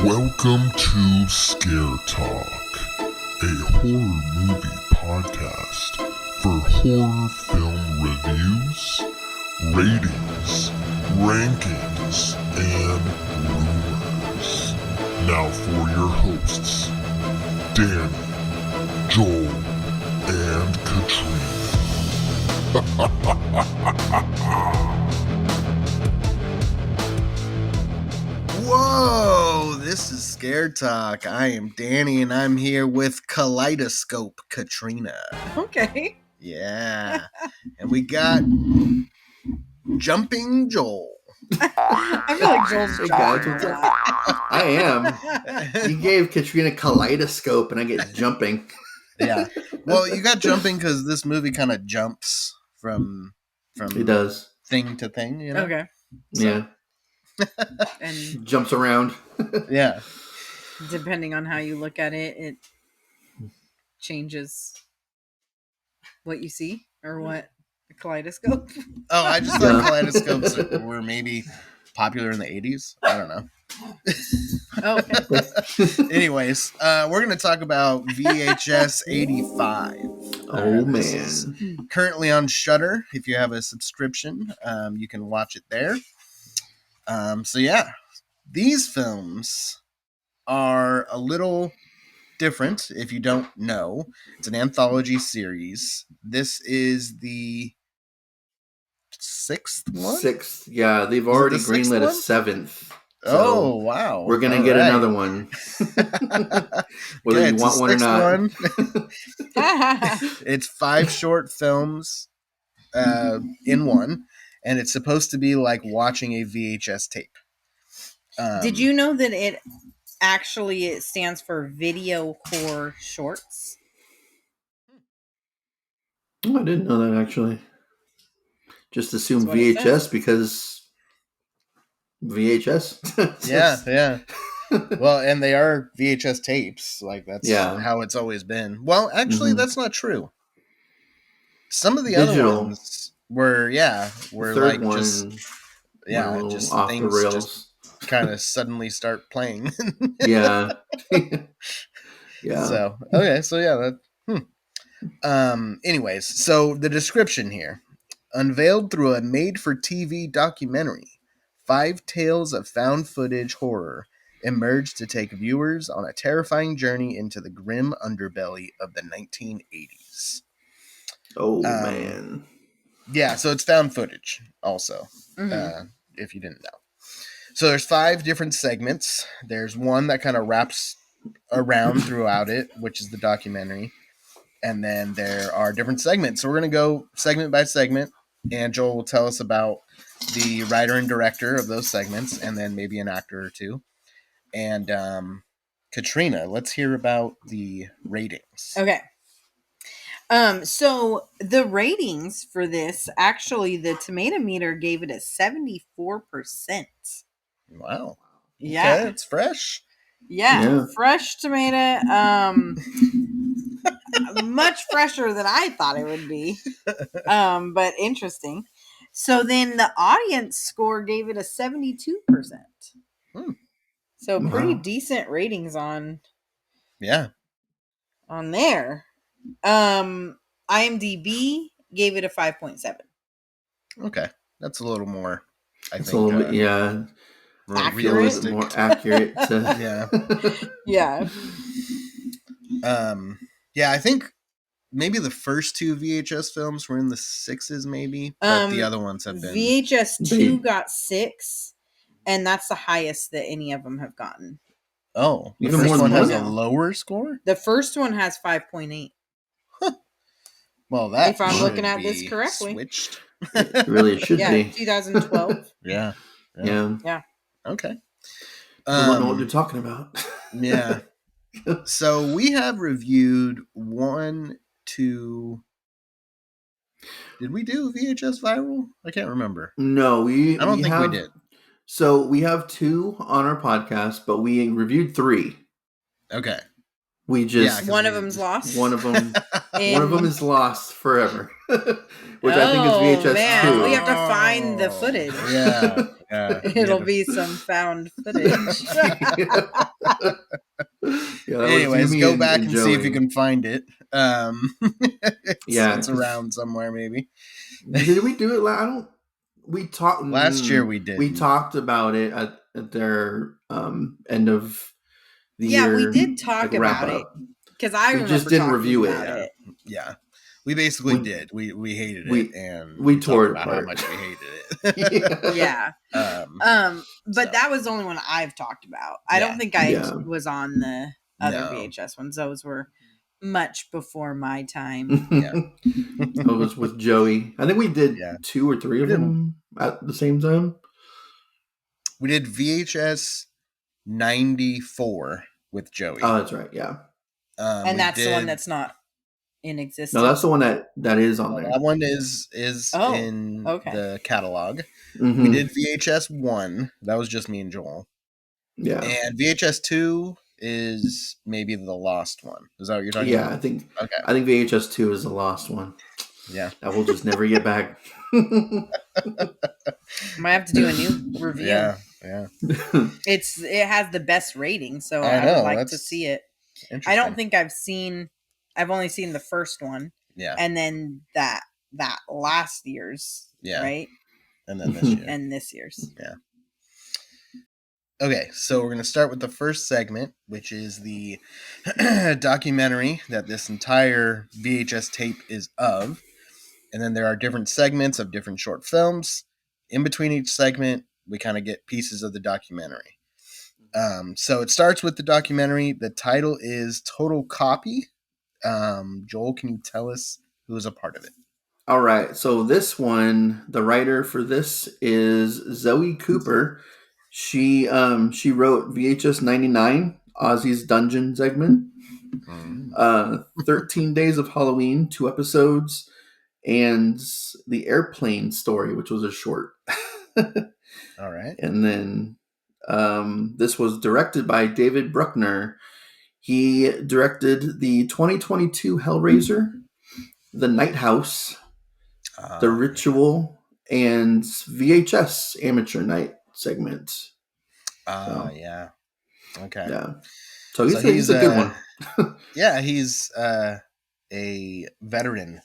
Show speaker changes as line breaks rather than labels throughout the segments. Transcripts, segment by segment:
Welcome to Scare Talk, a horror movie podcast for horror film reviews, ratings, rankings, and rumors. Now for your hosts, Danny, Joel, and Katrina.
Whoa, this is Scare Talk. I am Danny, and I'm here with Kaleidoscope Katrina.
Okay.
Yeah. And we got Jumping Joel.
I feel like Joel's
Hey guys,
jumping
what's
a
up?
lot.
I am. You gave Katrina kaleidoscope and I get jumping.
Yeah. Well, you got jumping because this movie kind of jumps from
It does.
thing to thing, you know?
Okay.
Yeah.
And
Jumps around.
Yeah.
depending on how you look at it, it changes what you see or what a kaleidoscope.
Oh, I just thought kaleidoscopes were maybe popular in the 80s. I don't know.
Oh, okay.
Anyways, we're going to talk about VHS 85.
Oh,
This is
man.
currently on Shudder. If you have a subscription, you can watch it there. So yeah, these films are a little different if you don't know. It's an anthology series. This is the sixth one?
Sixth. Yeah, they've
it
already
the sixth
greenlit a
one?
seventh.
Oh, wow.
We're going to
All
get
right.
another one. Whether
Okay,
you
it's
want
the
one or
sixth
not.
one. It's 5 short films in one, and it's supposed to be like watching a VHS tape.
Did you know that it stands for Video Horror Shorts?
Oh, I didn't know that actually. Just assume
That's what it
VHS
says.
because VHS.
Yeah. Well, and they are VHS tapes. Like, that's
Yeah.
how it's always been. Well, actually,
Mhm.
that's not true. Some of the
Digital.
other ones were
The third
like
one
just,
went a little
just
off the
things
rails.
just kind of suddenly start playing.
Yeah. Yeah.
So, okay. So, yeah. Anyways, so the description here. Unveiled through a made-for-TV documentary, 5 tales of found footage horror emerged to take viewers on a terrifying journey into the grim underbelly of the 1980s.
Oh, man.
Yeah, so it's found footage also, if you didn't know. So there's 5 different segments. There's one that kind of wraps around throughout it, which is the documentary. And then there are different segments. So we're going to go segment by segment. And Joel will tell us about the writer and director of those segments, and then maybe an actor or two. And Katrina, let's hear about the ratings.
Okay. So the ratings for this, actually, the tomato meter gave it a 74%.
Wow.
Yeah.
Okay, it's fresh.
Yeah. Fresh tomato. Much fresher than I thought it would be. But interesting. So then the audience score gave it a 72%. So pretty decent ratings on there. IMDb gave it a 5.7.
Okay. That's a little more, I think.
A little bit, yeah.
More
Realistic. More accurate.
Yeah. Yeah, I think maybe the first 2 VHS films were in the 6s, maybe, but the other ones have been.
VHS 2 got 6, and that's the highest that any of them have gotten.
Oh, the
Even
first
more
one
than
has
one?
a lower score?
The first one has 5.8.
Well, that
if I'm
should
looking at
be
this correctly.
Switched.
It really should be.
2012.
Yeah. Okay.
I don't know what they're talking about.
Yeah. So we have reviewed 1, 2. Did we do VHS Viral? I can't remember.
No,
I don't think we did.
So we have 2 on our podcast, but we reviewed 3.
Okay.
We just
Yeah,
One of them's lost.
one of them
And-
is lost forever, which I think is VHS
man,
2.
we have to find the footage.
Yeah,
It'll be some found footage.
Yeah, that was
Anyways,
Yumi
go back and see if
Joey.
you can find it.
Yeah,
It's
'cause-
around somewhere, maybe.
Did we do it? I don't. We talked
Last year we did.
We talked about it at their end of the
Yeah,
year.
we did talk
wrap
about it
up.
because I
We
remember
just didn't
talking
review it.
about it.
Yeah, we basically
We-
did. We hated
we-
it, and
we tore
talked
it
about how
apart.
much we hated it.
Yeah. But
So.
that was the only one I've talked about. I
Yeah.
don't think I
Yeah.
was on the other
No.
VHS ones. Those were much before my time.
Yeah.
It was with Joey. I think we did
Yeah.
2 or 3 of
We did-
them at the same time.
We did VHS 94 with Joey.
Oh, that's right. Yeah.
And
We
that's the one
did-
that's not in existence.
No, that's the one that is on there.
that one is
Oh,
in
okay.
the catalog.
Mhm.
We did VHS 1. That was just me and Joel.
Yeah.
And VHS 2 is maybe the lost one. Is that what you're talking
Yeah,
about?
I think
Okay.
VHS 2 is the lost one.
Yeah.
That we'll just never get back.
Might have to do a new review.
Yeah.
It has the best rating, so
I
I
know,
would like to
that's
see it.
Interesting.
I don't think I've only seen the first one
Yeah.
and then that last year's,
Yeah.
right?
And then this year.
And this year's.
Okay, so we're going to start with the first segment, which is the documentary that this entire VHS tape is of. And then there are different segments of different short films. In between each segment, we kind of get pieces of the documentary. So it starts with the documentary. The title is Total Copy. Joel, can you tell us who is a part of it?
All right. So this one, the writer for this is Zoe Cooper. She wrote VHS 99, Ozzy's Dungeon segment, 13 Days of Halloween, 2 episodes, and The Airplane Story, which was a short.
All right.
And then this was directed by David Bruckner. He directed the 2022 Hellraiser, The Night House, The Ritual, and VHS Amateur Night segment.
Yeah. Okay.
Yeah. So he's a good one.
Yeah, he's a veteran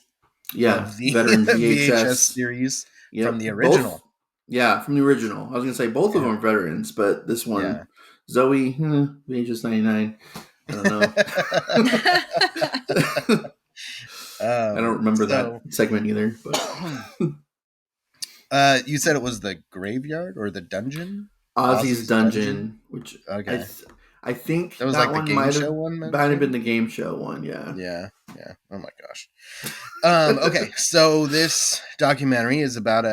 Yeah,
of the
veteran
VHS
VHS
series
Yep.
from the original.
From the original. I was going to say both of
Yeah.
them are veterans, but this one,
Yeah.
Zoe, VHS 99. I don't know. I don't remember that segment either. But
You said it was the graveyard or the dungeon?
Ozzy's Dungeon, which
Okay.
I think
That was
that
like the
one
game show one?
might have been the game show one. Yeah.
Yeah. Oh my gosh. Okay, so this documentary is about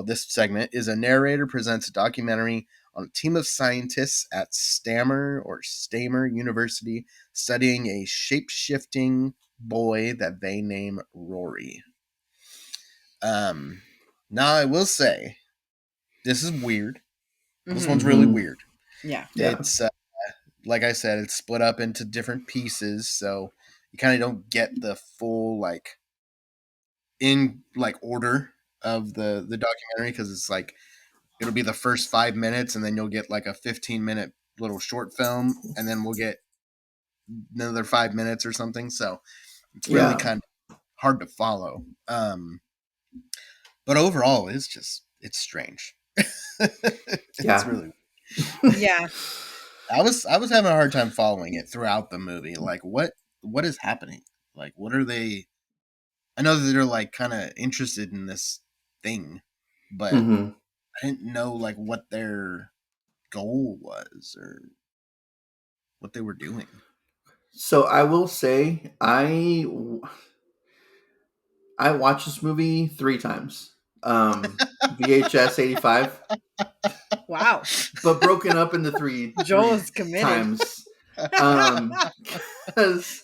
this segment is a narrator presents a documentary on a team of scientists at Stamer University studying a shape-shifting boy that they name Rory. Now I will say, this is weird. This one's really weird.
Yeah.
It's like I said, it's split up into different pieces, so you kind of don't get the full order of the documentary, because it's like it'll be the first 5 minutes, and then you'll get like a 15-minute little short film, and then we'll get another 5 minutes or something. So it's really kind of hard to follow. But overall, it's strange. It's really.
Yeah.
I was having a hard time following it throughout the movie. Like, what is happening? Like, what are they? I know that they're like kind of interested in this thing, but I didn't know like what their goal was or what they were doing.
So I will say I watched this movie 3 times. VHS 85.
Wow.
But broken up into 3
Joel is committed.
times. 'Cause-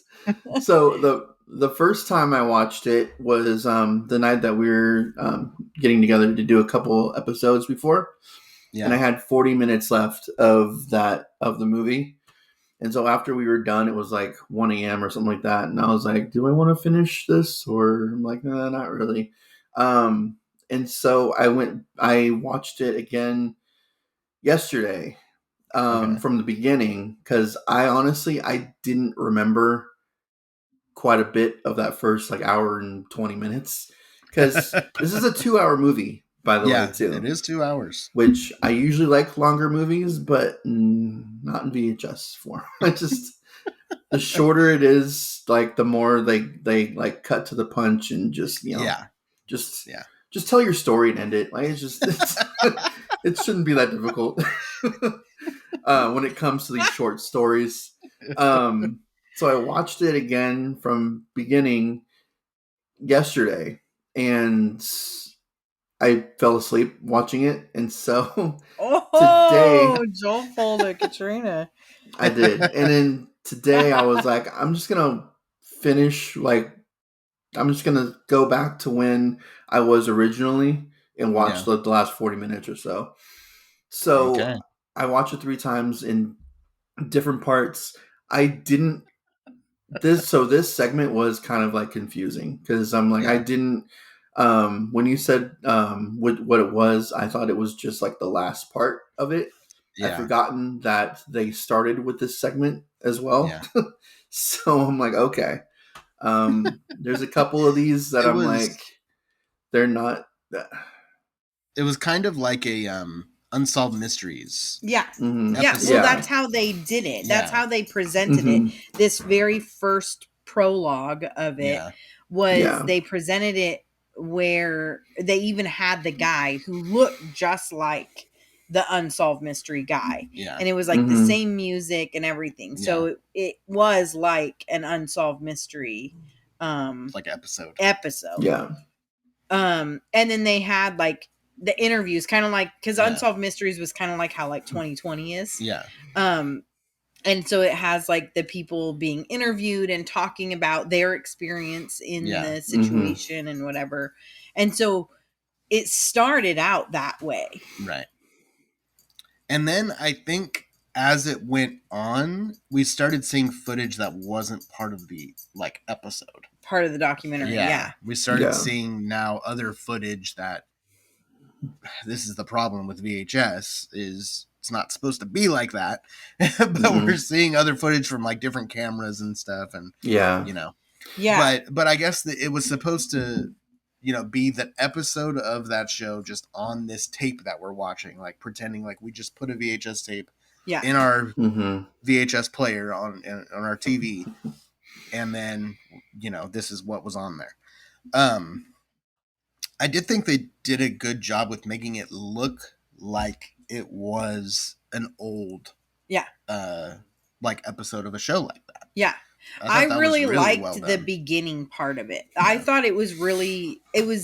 so the first time I watched it was the night that we were getting together to do a couple episodes before.
Yeah.
And I had 40 minutes left of the movie. And so after we were done, it was like 1 a.m. or something like that. And I was like, do I want to finish this? Or I'm like, nah, not really. And so I watched it again yesterday
Okay.
from the beginning because I didn't remember quite a bit of that first like hour and 20 minutes because this is a 2-hour movie, by the way,
Yeah,
too.
it is 2 hours.
Which I usually like longer movies, but not in VHS form. I just the shorter it is, like the more they like cut to the punch and just just
Yeah.
just tell your story and end it. Like it shouldn't be that difficult when it comes to these short stories. So I watched it again from beginning yesterday, and I fell asleep watching it, and so today
Joel pulled a Katrina.
I did. And then today I was like, I'm just gonna finish I'm just gonna go back to when I was originally and watch
Yeah.
the last 40 minutes or so. So
Okay.
I watched it 3 times in different parts. I didn't this segment was kind of like confusing because I'm like, I
Yeah.
didn't when you said what it was, I thought it was just like the last part of it. I'd
Yeah.
forgotten that they started with this segment as well.
Yeah.
So I'm like, okay. There's a couple of these that
It
I'm
was
like, they're not.
it was kind of like a unsolved mysteries.
Yeah.
Mhm.
Yeah. Well,
Episode.
that's how they did it. That's
Yeah.
how they presented
Mhm.
it. This very first prologue of it
Yeah.
was
Yeah.
they presented it where they even had the guy who looked just like the unsolved mystery guy.
Yeah.
And it was like the
Mhm.
same music and everything. So it was like an unsolved mystery
Like episode.
Yeah.
and then they had like the interviews, kind of like because
Yeah.
Unsolved Mysteries was kind of like how like 2020 is.
Yeah.
And so it has like the people being interviewed and talking about their experience in
Yeah.
the situation and whatever. And so it started out that way.
Right. And then I think as it went on, we started seeing footage that wasn't part of the like episode.
Part of the documentary. Yeah.
We started
Yeah.
seeing now other footage that this is the problem with VHS is it's not supposed to be like that. But we're seeing other footage from like different cameras and stuff and
Yeah.
Yeah.
But I guess that it was supposed to be the episode of that show just on this tape that we're watching, like pretending like we just put a VHS tape
Yeah.
in our
Mhm.
VHS player on our TV, and then this is what was on there. I did think they did a good job with making it look like it was an old like episode of a show like that.
Yeah.
I
really liked
well
the
done.
beginning part of it. I thought it was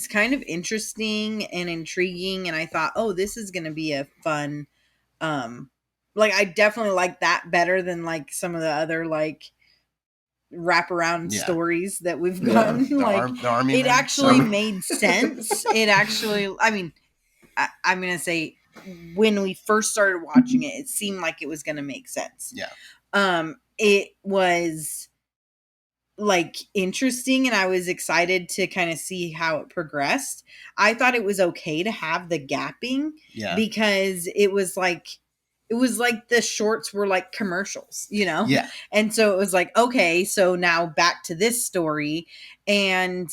kind of interesting and intriguing, and I thought, oh, this is going to be a fun like I definitely like that better than like some of the other like wraparound stories that we've gotten.
The Army
it
Man?
actually made sense. It actually, I mean, I'm going to say when we first started watching it, it seemed like it was going to make sense.
Yeah.
It was like interesting, and I was excited to kind of see how it progressed. I thought it was okay to have the gapping because it was like the shorts were like commercials,
Yeah.
And so it was like, okay, so now back to this story. And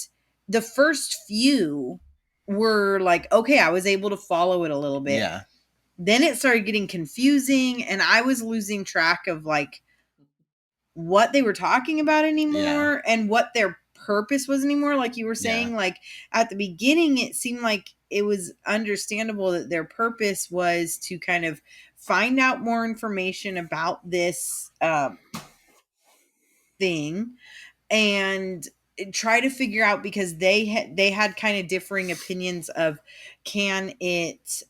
the first few were like, okay, I was able to follow it a little bit.
Yeah.
Then it started getting confusing, and I was losing track of like what they were talking about anymore and what their purpose was anymore. Like you were saying, like at the beginning, it seemed like it was understandable that their purpose was to kind of find out more information about this thing and try to figure out, because they had kind of differing opinions of, can it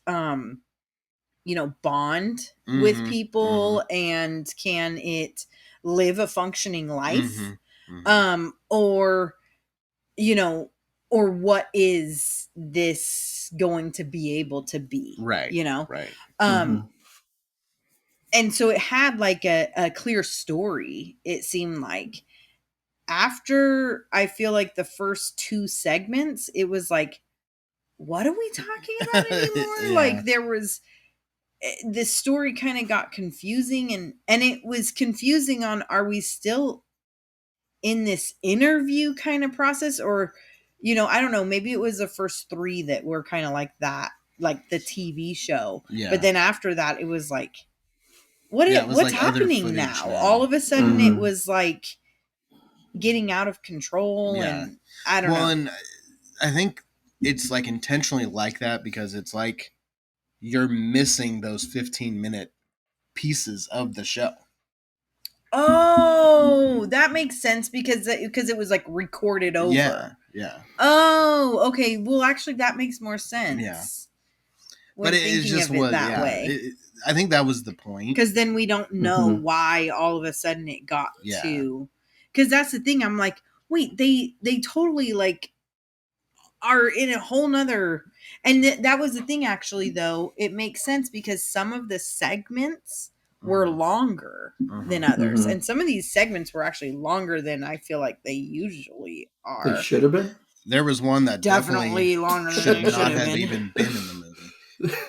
bond with people and can it live a functioning life, or or what is this going to be able to be,
right. Right.
and so it had like a clear story, it seemed like. After, I feel like the first 2 segments, it was like, what are we talking about anymore?
Yeah.
Like, there was, this story kind of got confusing, and it was confusing on, are we still in this interview kind of process, or, I don't know, maybe it was the first 3 that were kind of like that, like the TV show.
Yeah.
But then after that, it was like,
it was
what's
like other
happening
footage
now?
then.
All of a sudden, it
Mhm.
was like getting out of control,
Yeah.
and I don't know.
And I think it's like intentionally like that because it's like you're missing those 15-minute pieces of the show.
Oh, that makes sense because it was like recorded over.
Yeah.
Oh, okay. Well, actually, that makes more sense.
Yeah.
When
But it's
thinking
just
of it
what
that way,
I think that was the point.
because then we don't know
Mhm.
why all of a sudden it got
Yeah.
to. Because that's the thing. I'm like, wait, they totally like are in a whole nother. And that was the thing. Actually, though, it makes sense because some of the segments were
Mhm.
longer
Mhm.
than others,
Mhm.
and some of these segments were actually longer than I feel like they usually
They
are.
should have been.
There was one that
Definitely longer than
should
they
not
should have
have
been.
even been in the movie.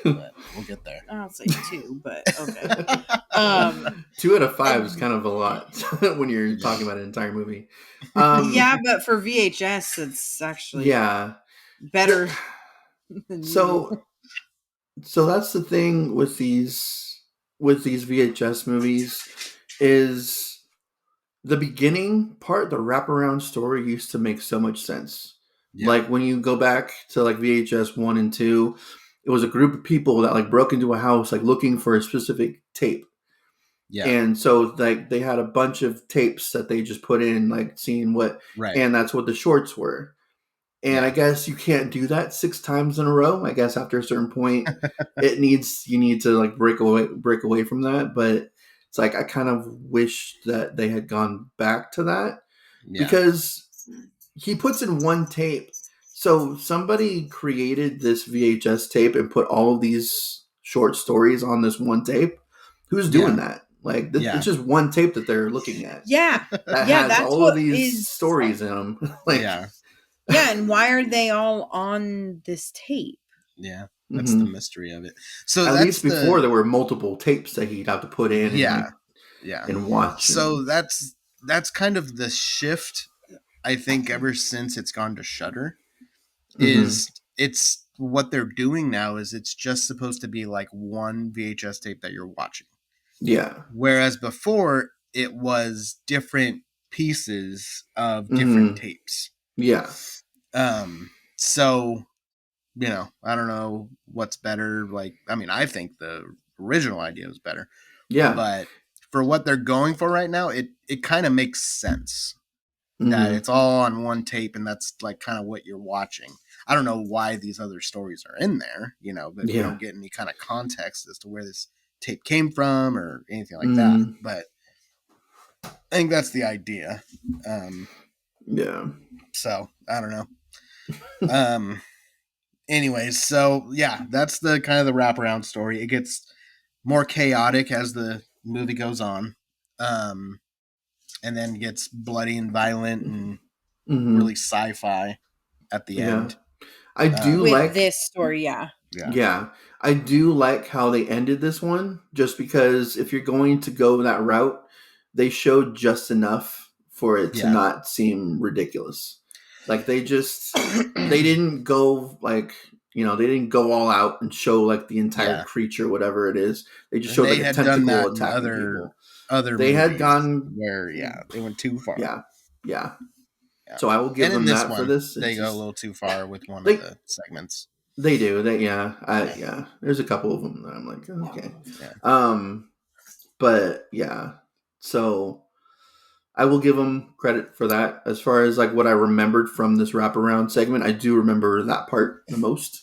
But we'll get there.
I'll say 2, but okay.
2 out of 5
and-
is kind of a lot when you're
Yeah.
talking about an entire movie.
Yeah, but for VHS, it's actually
Yeah.
better than
So that's the thing with these VHS movies is the beginning part, the wraparound story used to make so much sense.
Yeah.
Like when you go back to like VHS 1 and 2, it was a group of people that like broke into a house like looking for a specific tape.
Yeah.
And so like they had a bunch of tapes that they just put in, like seeing what,
Right.
and that's what the shorts were. And
Yeah.
I guess you can't do that 6 times in a row. I guess after a certain point, you need to like break away from that. But it's like I kind of wish that they had gone back to that
Yeah.
because he puts in one tape. So somebody created this VHS tape and put all of these short stories on this one tape. Who's doing that? Like it's just one tape that they're looking at.
Yeah.
That
Yeah,
has
that's
all
what
of these
is-
stories in them. Like,
Yeah.
Yeah, and why are they all on this tape?
Yeah. That's the mystery of it. So
at
that's
least before there were multiple tapes that he'd have to put in and watch.
So that's kind of the shift, I think, ever since it's gone to Shudder. Is it's what they're doing now is it's just supposed to be like one VHS tape that you're watching.
Yeah.
Whereas before it was different pieces of different tapes.
Yeah.
So, I don't know what's better. Like, I mean, I think the original idea was better.
Yeah.
But for what they're going for right now, it kind of makes sense that it's all on one tape and that's like kind of what you're watching. I don't know why these other stories are in there, but you don't get any kind of context as to where this tape came from or anything like that. But I think that's the idea.
Yeah.
So I don't know. Anyways, so yeah, that's the kind of the wraparound story. It gets more chaotic as the movie goes on. And then gets bloody and violent and really sci-fi at the end.
I do
with
like
this story,
Yeah. I do like how they ended this one, just because if you're going to go that route, they showed just enough for it to not seem ridiculous. Like they didn't go like, they didn't go all out and show like the entire creature, whatever it is. They just showed like a tentacle attacking people.
They
had gone
where they went too far.
Yeah. So I will give them that for this.
They go a little too far with one of the segments.
They do. There's a couple of them that I'm like, okay.
Yeah.
But yeah. So I will give them credit for that. As far as like what I remembered from this wraparound segment, I do remember that part the most.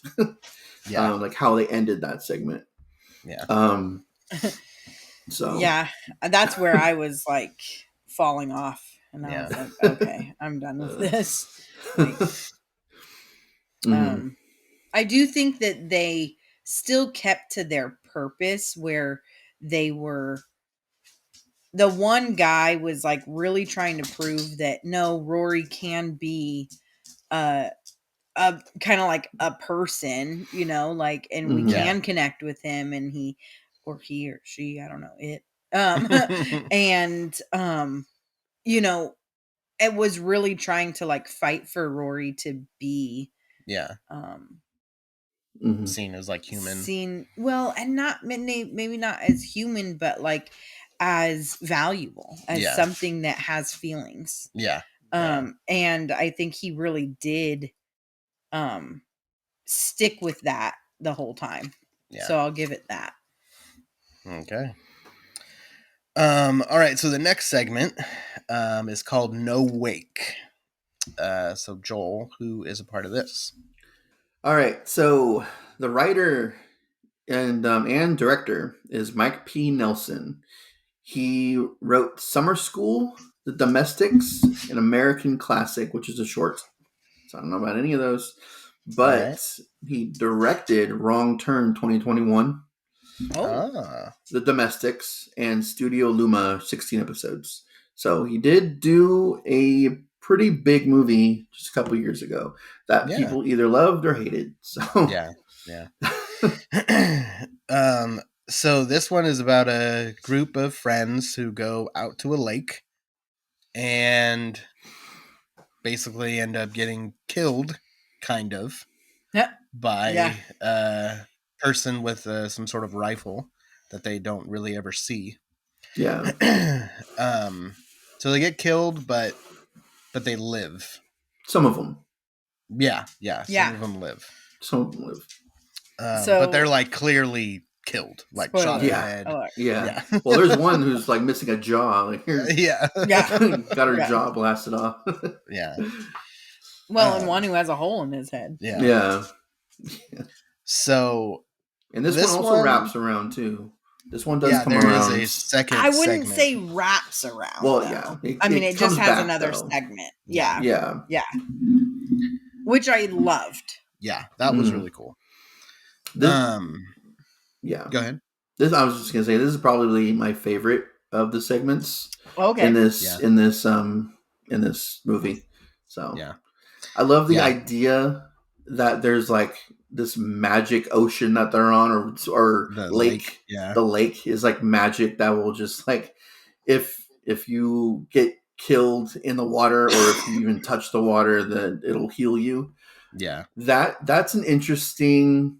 Like how they ended that segment.
Yeah.
So
yeah, that's where I was like falling off, and I was like, okay, I'm done with this. Like, I do think that they still kept to their purpose, where they were, the one guy was like really trying to prove that no, Rory can be a kind of like a person, you know, like, and we can connect with him, and he or she, I don't know it. And you know, it was really trying to like fight for Rory to be
seen as like human.
Well, and not maybe not as human, but like as valuable, as something that has feelings. And I think he really did stick with that the whole time. So I'll give it that.
Okay. All right, so the next segment is called No Wake. So Joel, who is a part of this?
All right, so the writer and director is Mike P. Nelson. He wrote Summer School, The Domestics, an American Classic, which is a short. So I don't know about any of those. But he directed Wrong Turn 2021, The Domestics, and Studio Luma 16 episodes. So he did do a pretty big movie just a couple years ago that people either loved or hated. So
so this one is about a group of friends who go out to a lake and basically end up getting killed, kind of, by a person with some sort of rifle that they don't really ever see. So they get killed, but they live.
Some of them.
Some of them live.
Some of them live.
But they're like clearly killed, like shot in the head.
Yeah. Well, there's one who's like missing a jaw. Like, got her jaw blasted off.
Well, and one who has a hole in his head.
So,
and this one also wraps around too. This one does come around.
There is a second.
I wouldn't say wraps around.
Well,
though. It just has another segment. Yeah. Which I loved.
Yeah, that was really cool.
Yeah.
Go ahead.
I was just gonna say this is probably my favorite of the segments.
Okay.
In this movie. So I love the idea that there's like this magic ocean that they're on, or
the
lake. The lake is like magic that will just like if you get killed in the water, or if you even touch the water, then it'll heal you. That's an interesting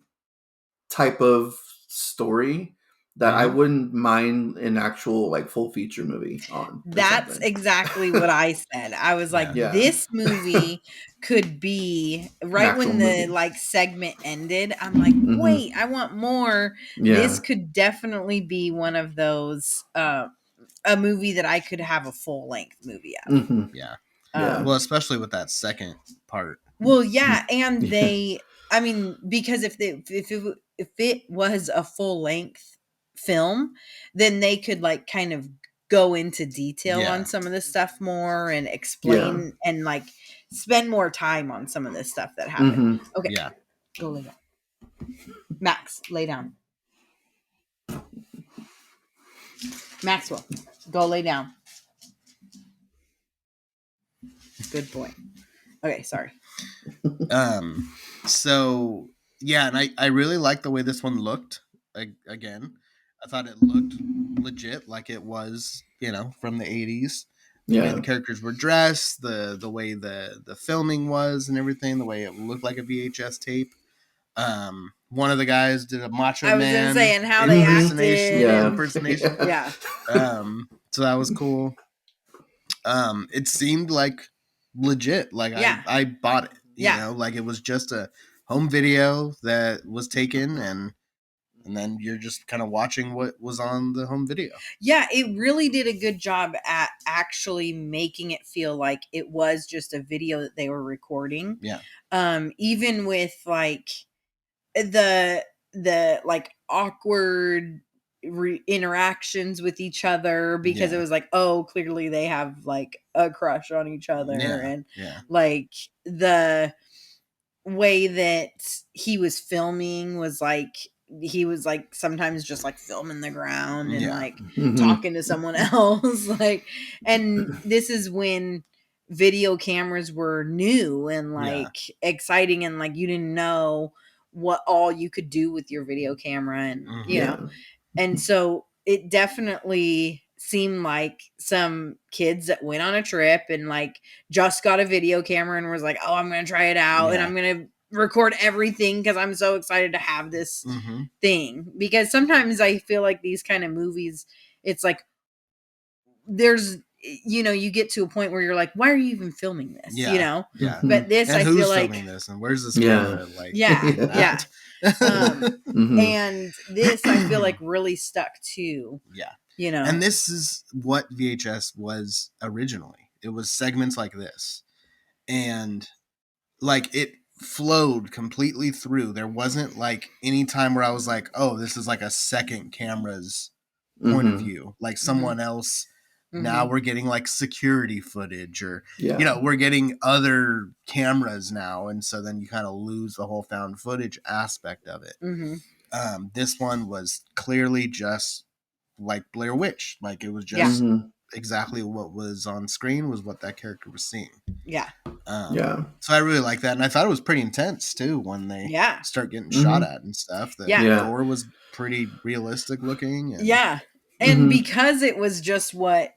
type of story that I wouldn't mind an actual like full feature movie on.
That's exactly what I said. I was like, this movie could be right when the like segment ended. I'm like, wait, I want more. This could definitely be one of those a movie that I could have a full length movie of.
Well, especially with that second part.
Well, and they, I mean, because if it was a full length film, then they could like kind of go into detail on some of this stuff more and explain and like spend more time on some of this stuff that happened. Okay. Go lay down. Max, lay down. Maxwell, go lay down. Good boy. Okay, sorry.
So and I really like the way this one looked. Again, I thought it looked legit, like it was, from the 80s. The way the characters were dressed, the way the filming was and everything, the way it looked like a VHS tape. One of the guys did a Macho Man.
I was gonna say, and how they acted.
Impersonation. So that was cool. It seemed like legit. Like I bought it. You know, like it was just a home video that was taken, and then you're just kind of watching what was on the home video.
Yeah, it really did a good job at actually making it feel like it was just a video that they were recording. Even with like the like awkward interactions with each other, because it was like, oh, clearly they have like a crush on each other, and like the way that he was filming was like he was like sometimes just like filming the ground and
Yeah.
like
Mhm.
talking to someone else. Like, and this is when video cameras were new and like exciting, and like you didn't know what all you could do with your video camera, and you know, and so it definitely seemed like some kids that went on a trip and like just got a video camera and was like, oh, I'm gonna try it out and I'm gonna record everything because I'm so excited to have this thing. Because sometimes I feel like these kind of movies, it's like there's, you know, you get to a point where you're like, why are you even filming this? You know?
Yeah.
But this,
And
I
who's
feel like
filming this and where's this
Yeah.
camera? Like,
yeah.
Mhm.
And this I feel like really stuck to.
Yeah.
You know.
And this is what VHS was originally. It was segments like this. And like it flowed completely through. There wasn't like any time where I was like, oh, this is like a second camera's point of
Mhm.
view. Like someone else.
Mhm.
Now we're getting like security footage or,
Yeah.
you know, we're getting other cameras now. And so then you kind of lose the whole found footage aspect of it. This one was clearly just like Blair Witch. Like it was just
Mhm.
exactly what was on screen was what that character was seeing.
Yeah.
Yeah.
So I really like that. And I thought it was pretty intense too when they start getting shot at and stuff. The gore was pretty realistic looking. And,
and because it was just what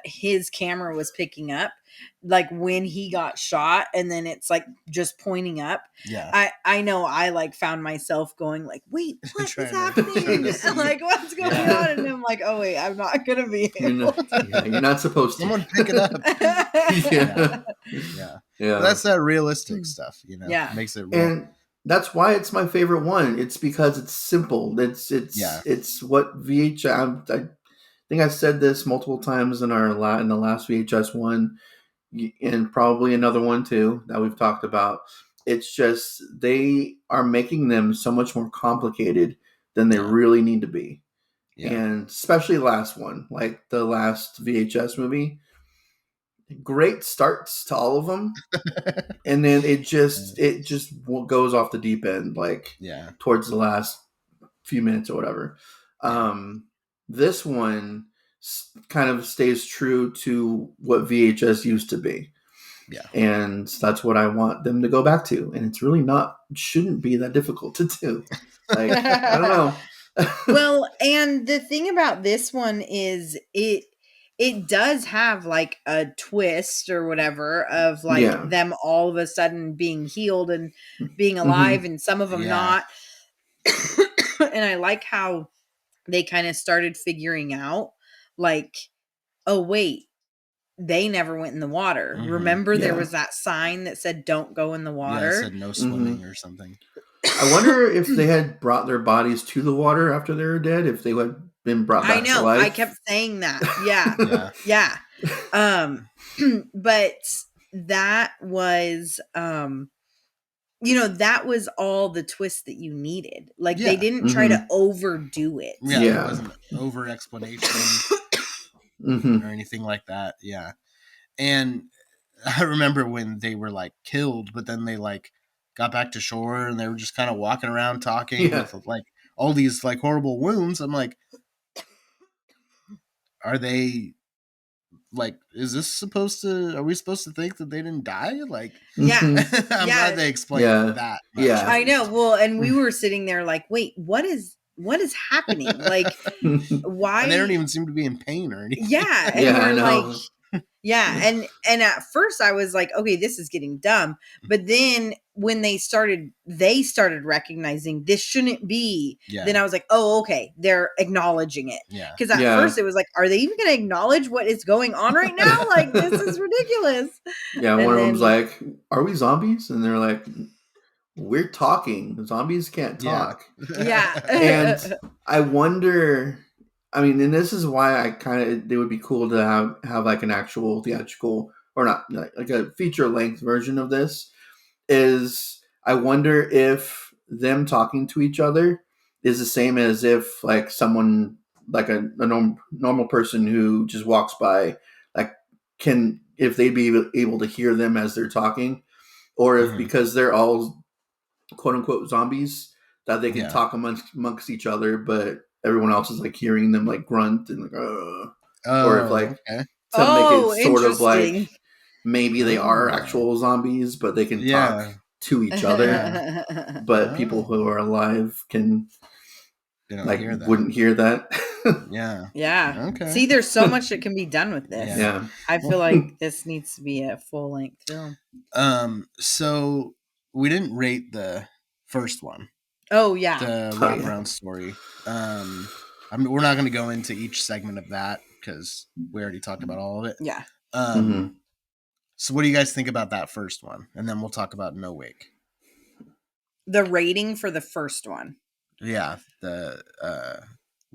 his camera was picking up, like when he got shot and then it's like just pointing up. I know I like found myself going like, wait, what is happening? Like what's going on? And I'm like, oh wait, I'm not gonna be able to.
You're not supposed to.
Someone pick it up. Yeah. That's that realistic stuff, you know. Makes it real.
And that's why it's my favorite one. It's because it's simple. It's what VHS. I think I said this multiple times in the last VHS one, and probably another one too that we've talked about. It's just they are making them so much more complicated than they really need to be, and especially the last one, like the last VHS movie. Great starts to all of them, and then it just goes off the deep end, like towards the last few minutes or whatever. This one kind of stays true to what VHS used to be. And that's what I want them to go back to. And it's really shouldn't be that difficult to do. Like, I don't know.
Well, and the thing about this one is it does have like a twist or whatever of like them all of a sudden being healed and being alive and some of them not. And I like how they kind of started figuring out like, oh wait, they never went in the water. Remember there was that sign that said don't go in the water?
Yeah, it said no swimming or something.
I wonder if they had brought their bodies to the water after they were dead, if they had been brought back to life.
I kept saying that. Yeah. But that was you know, that was all the twist that you needed. Like they didn't try to overdo it.
It wasn't over explanation or anything like that. Yeah. And I remember when they were like killed, but then they like got back to shore and they were just kind of walking around talking with like all these like horrible wounds. I'm like, are they like, is this supposed to, are we supposed to think that they didn't die? Like, I'm glad they explained that.
Yeah.
I know. Well, and we were sitting there like, wait, what is happening? Like, why?
And they don't even seem to be in pain or anything.
Yeah. And we're like, and at first I was like, okay, this is getting dumb. But then when they started recognizing this shouldn't be, then I was like, oh, okay, they're acknowledging it.
Yeah.
Because at first it was like, are they even going to acknowledge what is going on right now? Like, this is ridiculous.
Yeah. One of them's like, are we zombies? And they're like, we're talking. Zombies can't talk.
Yeah.
And I wonder, I mean, and this is why it would be cool to have like an actual theatrical, or not, like a feature length version of this. Is I wonder if them talking to each other is the same as if like someone, like a normal person who just walks by, like if they'd be able to hear them as they're talking, or if because they're all quote unquote zombies, that they can talk amongst each other, but everyone else is like hearing them like grunt and like, or if like to make it sort of like maybe they are actual zombies, but they can talk to each other. But people who are alive can like wouldn't hear that.
Yeah.
Okay.
See, there's so much that can be done with this.
Yeah.
I feel like this needs to be a full length film.
So we didn't rate the first one.
Oh yeah.
The wraparound story. We're not going to go into each segment of that because we already talked about all of it.
Yeah.
So what do you guys think about that first one? And then we'll talk about No Wake.
The rating for the first one.
Yeah, the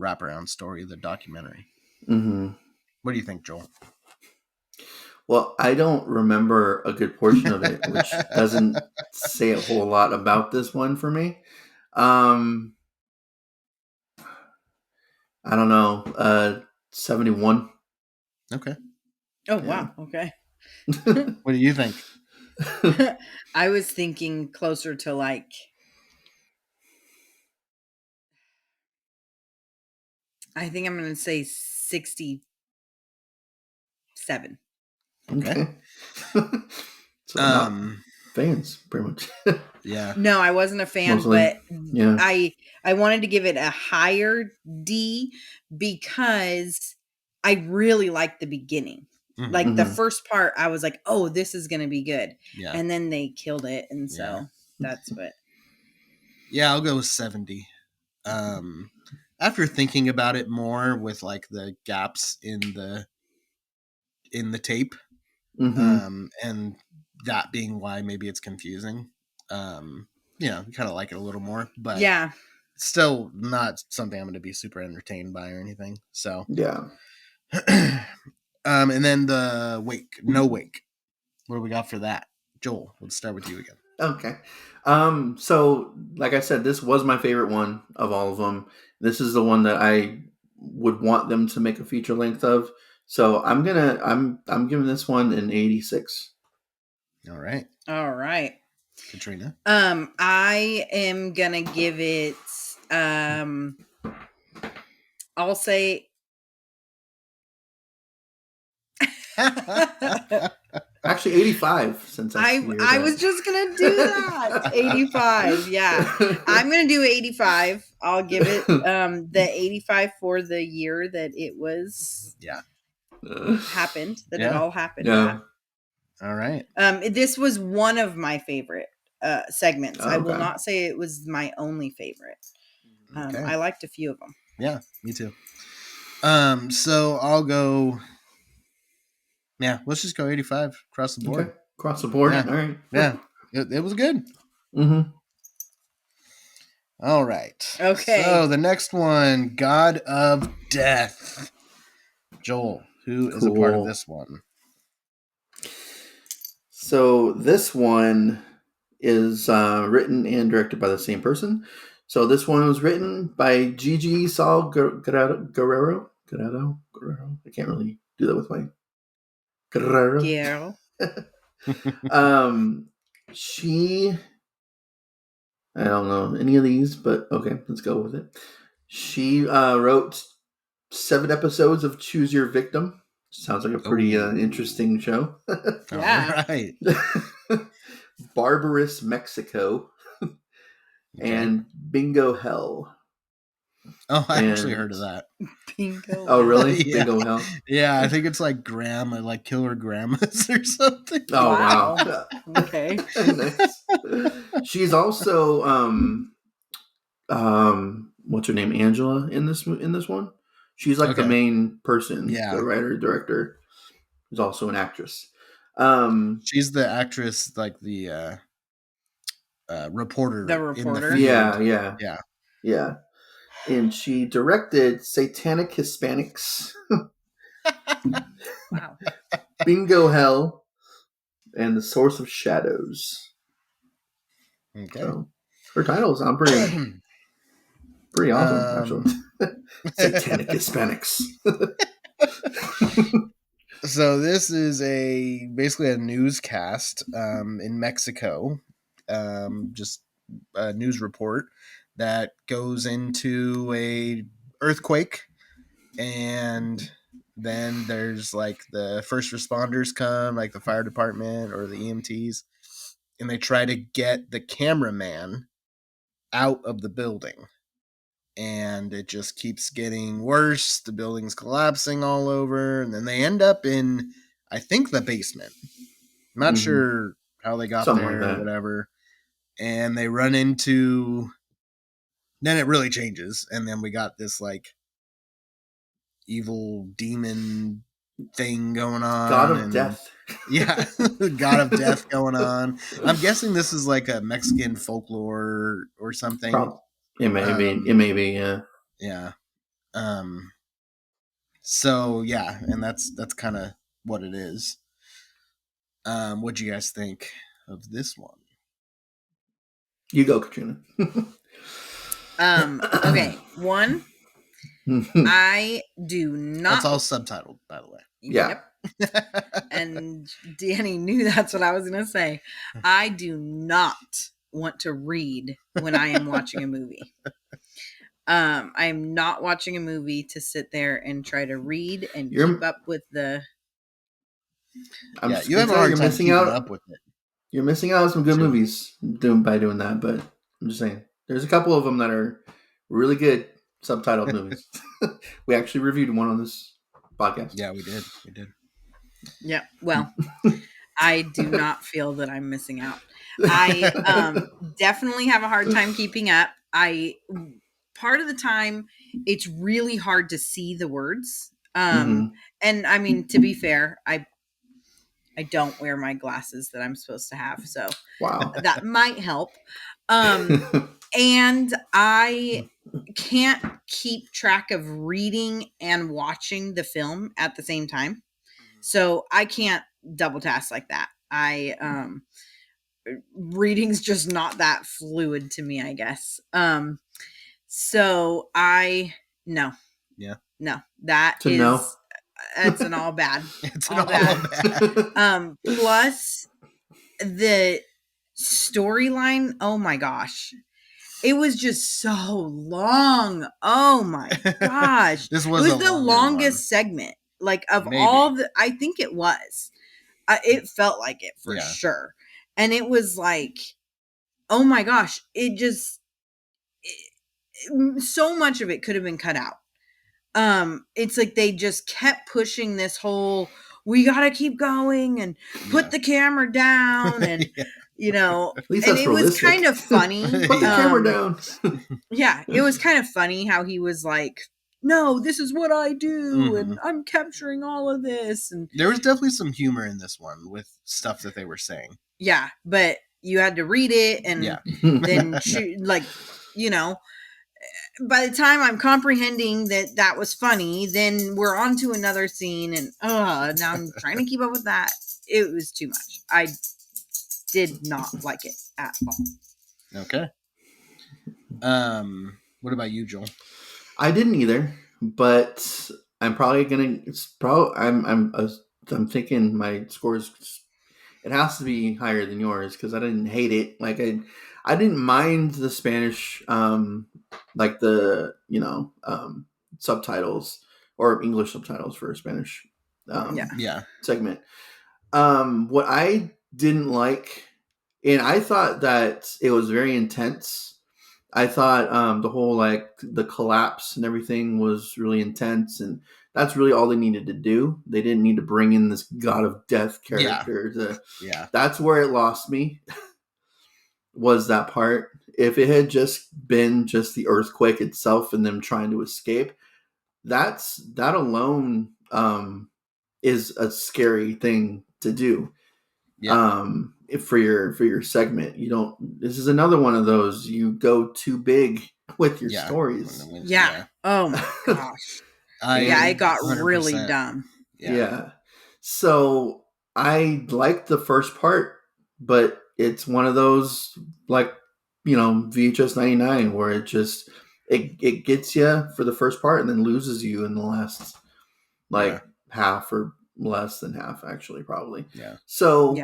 wraparound story, the documentary. What do you think, Joel?
Well, I don't remember a good portion of it, which doesn't say a whole lot about this one for me. I don't know. 71.
Okay.
Oh, wow. Okay.
What do you think?
I was thinking closer to like... I think I'm going to say 67.
Okay. So not fans, pretty much.
Yeah.
No, I wasn't a fan,
Mostly,
but
yeah.
I wanted to give it a higher D because I really liked the beginning. Like the first part, I was like, "Oh, this is gonna be good," and then they killed it, and so that's what.
Yeah, I'll go with 70. After thinking about it more, with like the gaps in the tape, and that being why maybe it's confusing. Kind of like it a little more, but still not something I'm going to be super entertained by or anything. So
yeah.
And then the No Wake. What do we got for that? Joel, let's start with you again.
Okay. So like I said, this was my favorite one of all of them. This is the one that I would want them to make a feature length of. So I'm giving this one an 86.
All right. Katrina.
I am gonna give it I'll say
actually 85 since
I was just gonna do that. 85, yeah. I'm gonna do 85. I'll give it the 85 for the year that it was happened, that it all happened.
Yeah.
All right.
This was one of my favorite segments. I will not say it was my only favorite. I liked a few of them.
Yeah, me too. So I'll go. Yeah, let's just go 85 across the board.
Okay. Across the board.
Yeah.
All right.
Yeah, it was good. All right.
Okay.
So the next one, God of Death. Joel, who is a part of this one?
So this one is written and directed by the same person. So this one was written by Gigi Saul Guerrero. I can't really do that with my Guerrero. She, I don't know any of these, but okay, let's go with it. She wrote 7 episodes of Choose Your Victim. Sounds like a pretty interesting show.
Yeah.
All right.
Barbarous Mexico and Bingo Hell.
Oh, I actually heard of that.
Bingo.
Oh, really?
Yeah.
Bingo Hell?
Yeah, I think it's like grandma, like killer grandmas or something.
Oh, wow.
Okay.
Nice. She's also what's her name? Angela in this one. She's like the main person.
Yeah.
The writer director is also an actress.
She's the actress, like the reporter.
The reporter.
In the
Yeah. And she directed Satanic Hispanics.
Wow.
Bingo Hell and The Source of Shadows.
Okay.
So her titles sound pretty awesome, actually. Satanic Hispanics.
So this is basically a newscast in Mexico. Just news report that goes into a earthquake, and then there's like the first responders come, like the fire department or the EMTs, and they try to get the cameraman out of the building. And it just keeps getting worse. The building's collapsing all over, and then they end up in, I think, the basement. I'm not sure how they got
Something
there
like
or
that.
whatever. And they run into, then it really changes, and then we got this like evil demon thing going on.
God of Death.
Yeah, God of Death going on. I'm guessing this is like a Mexican folklore or something.
It may be, yeah.
Yeah. So yeah, and that's kind of what it is. What'd you guys think of this one?
You go, Katrina.
Okay. One, I do not.
That's all subtitled, by the way.
Yeah.
Yep. And Danny knew that's what I was going to say. I do not want to read when I am watching a movie. I am not watching a movie to sit there and try to read and keep up with the.
You have a hard time keeping up with it.
You're missing out on some good movies by doing that, but I'm just saying. There's a couple of them that are really good subtitled movies. We actually reviewed one on this podcast.
Yeah, we did.
Yeah, well, I do not feel that I'm missing out. I definitely have a hard time keeping up. Part of the time, it's really hard to see the words. And I mean, to be fair, I don't wear my glasses that I'm supposed to have, so that might help. And I can't keep track of reading and watching the film at the same time. So I can't double task like that. Reading's just not that fluid to me, I guess. So no, it's an all bad.
It's an all bad.
Plus the storyline. Oh my gosh. It was just so long. Oh my gosh.
This was
the longest segment. Like of all the, I think it was. It felt like it for sure. And it was like, oh my gosh, so much of it could have been cut out. It's like they just kept pushing this whole, we got to keep going and put the camera down and, you know,
at least
and
that's
it was kind of funny.
Put the camera down.
Yeah, it was kind of funny how he was like, no, this is what I do, and I'm capturing all of this. And
there was definitely some humor in this one with stuff that they were saying.
Yeah, but you had to read it, and then like, you know, by the time I'm comprehending that was funny, then we're on to another scene, and now I'm trying to keep up with that. It was too much. I did not like it at all.
Okay. What about you, Joel?
I didn't either, but I'm probably gonna. I'm thinking my scores. It has to be higher than yours because I didn't hate it. Like I didn't mind the Spanish, like the subtitles or English subtitles for a Spanish segment. What I didn't like, and I thought that it was very intense. I thought the whole like the collapse and everything was really intense, and that's really all they needed to do. They didn't need to bring in this God of Death character. That's where it lost me. Was that part? If it had just been just the earthquake itself and them trying to escape, that alone is a scary thing to do. For your segment, you don't. This is another one of those. You go too big with your stories.
Oh my gosh. It got 100%. Really dumb.
Yeah. So I liked the first part, but it's one of those like, VHS 99 where it just it gets you for the first part and then loses you in the last half or less than half, actually, probably.
Yeah.
So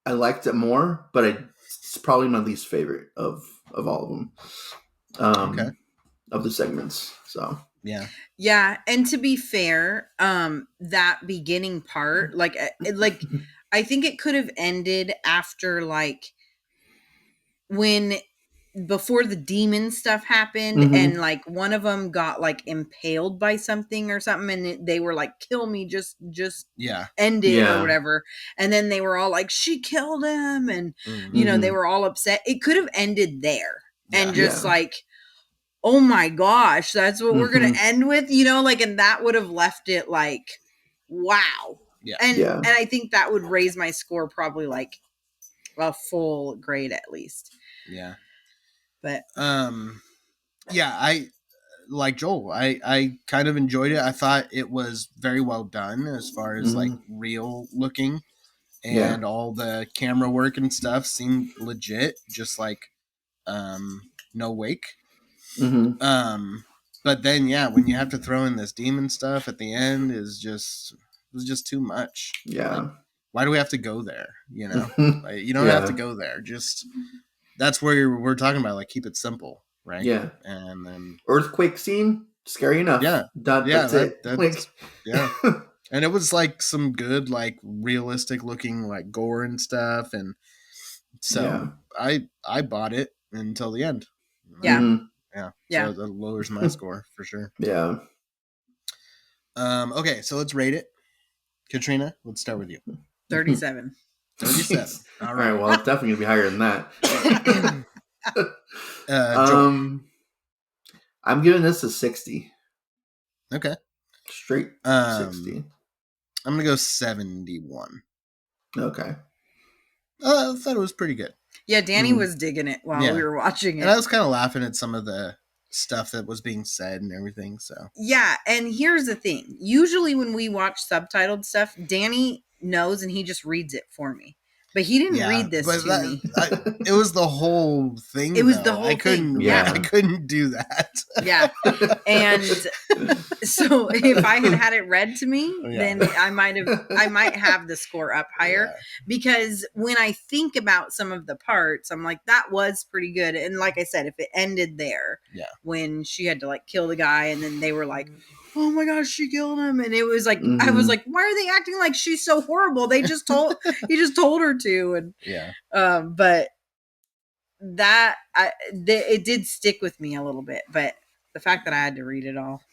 I liked it more, but I It's probably my least favorite of all of them.
Okay.
Of the segments. So
yeah, and to be fair, that beginning part, like I think it could have ended after like when before the demon stuff happened and like one of them got like impaled by something or something and they were like, kill me, just end it or whatever, and then they were all like, she killed him, and you know, they were all upset. It could have ended there and just like, oh my gosh, that's what we're gonna end with, you know, like, and that would have left it like, wow. And I think that would raise my score probably like a full grade at least. But
I like Joel. I kind of enjoyed it. I thought it was very well done as far as like real looking, and all the camera work and stuff seemed legit, just like No Wake. But then when you have to throw in this demon stuff at the end was just too much. Like, why do we have to go there? You know, like, you don't have to go there. Just that's where we're talking about. Like, keep it simple, right?
Yeah.
And then
earthquake scene, scary enough. That's it.
And it was like some good, like realistic looking, like gore and stuff, and so I bought it until the end. So that lowers my score for sure. Okay, so let's rate it. Katrina, let's start with you.
37.
37.
All right. Well, it's definitely gonna be higher than that. I'm giving this a 60.
Okay.
Straight 60.
I'm gonna go 71.
Okay.
I thought it was pretty good.
Yeah, Danny was digging it while we were watching it.
And I was kind of laughing at some of the stuff that was being said and everything. So
yeah, and here's the thing. Usually when we watch subtitled stuff, Danny knows and he just reads it for me. But he didn't read this to me.
It was the whole thing.
It was the whole thing.
I couldn't do that.
Yeah. And so if I had it read to me, then I might have the score up higher. Because when I think about some of the parts, I'm like, that was pretty good. And like I said, if it ended there, when she had to like kill the guy and then they were like, oh my gosh, she killed him, and it was like I was like, why are they acting like she's so horrible? He just told her to, and but that it did stick with me a little bit, but the fact that I had to read it all.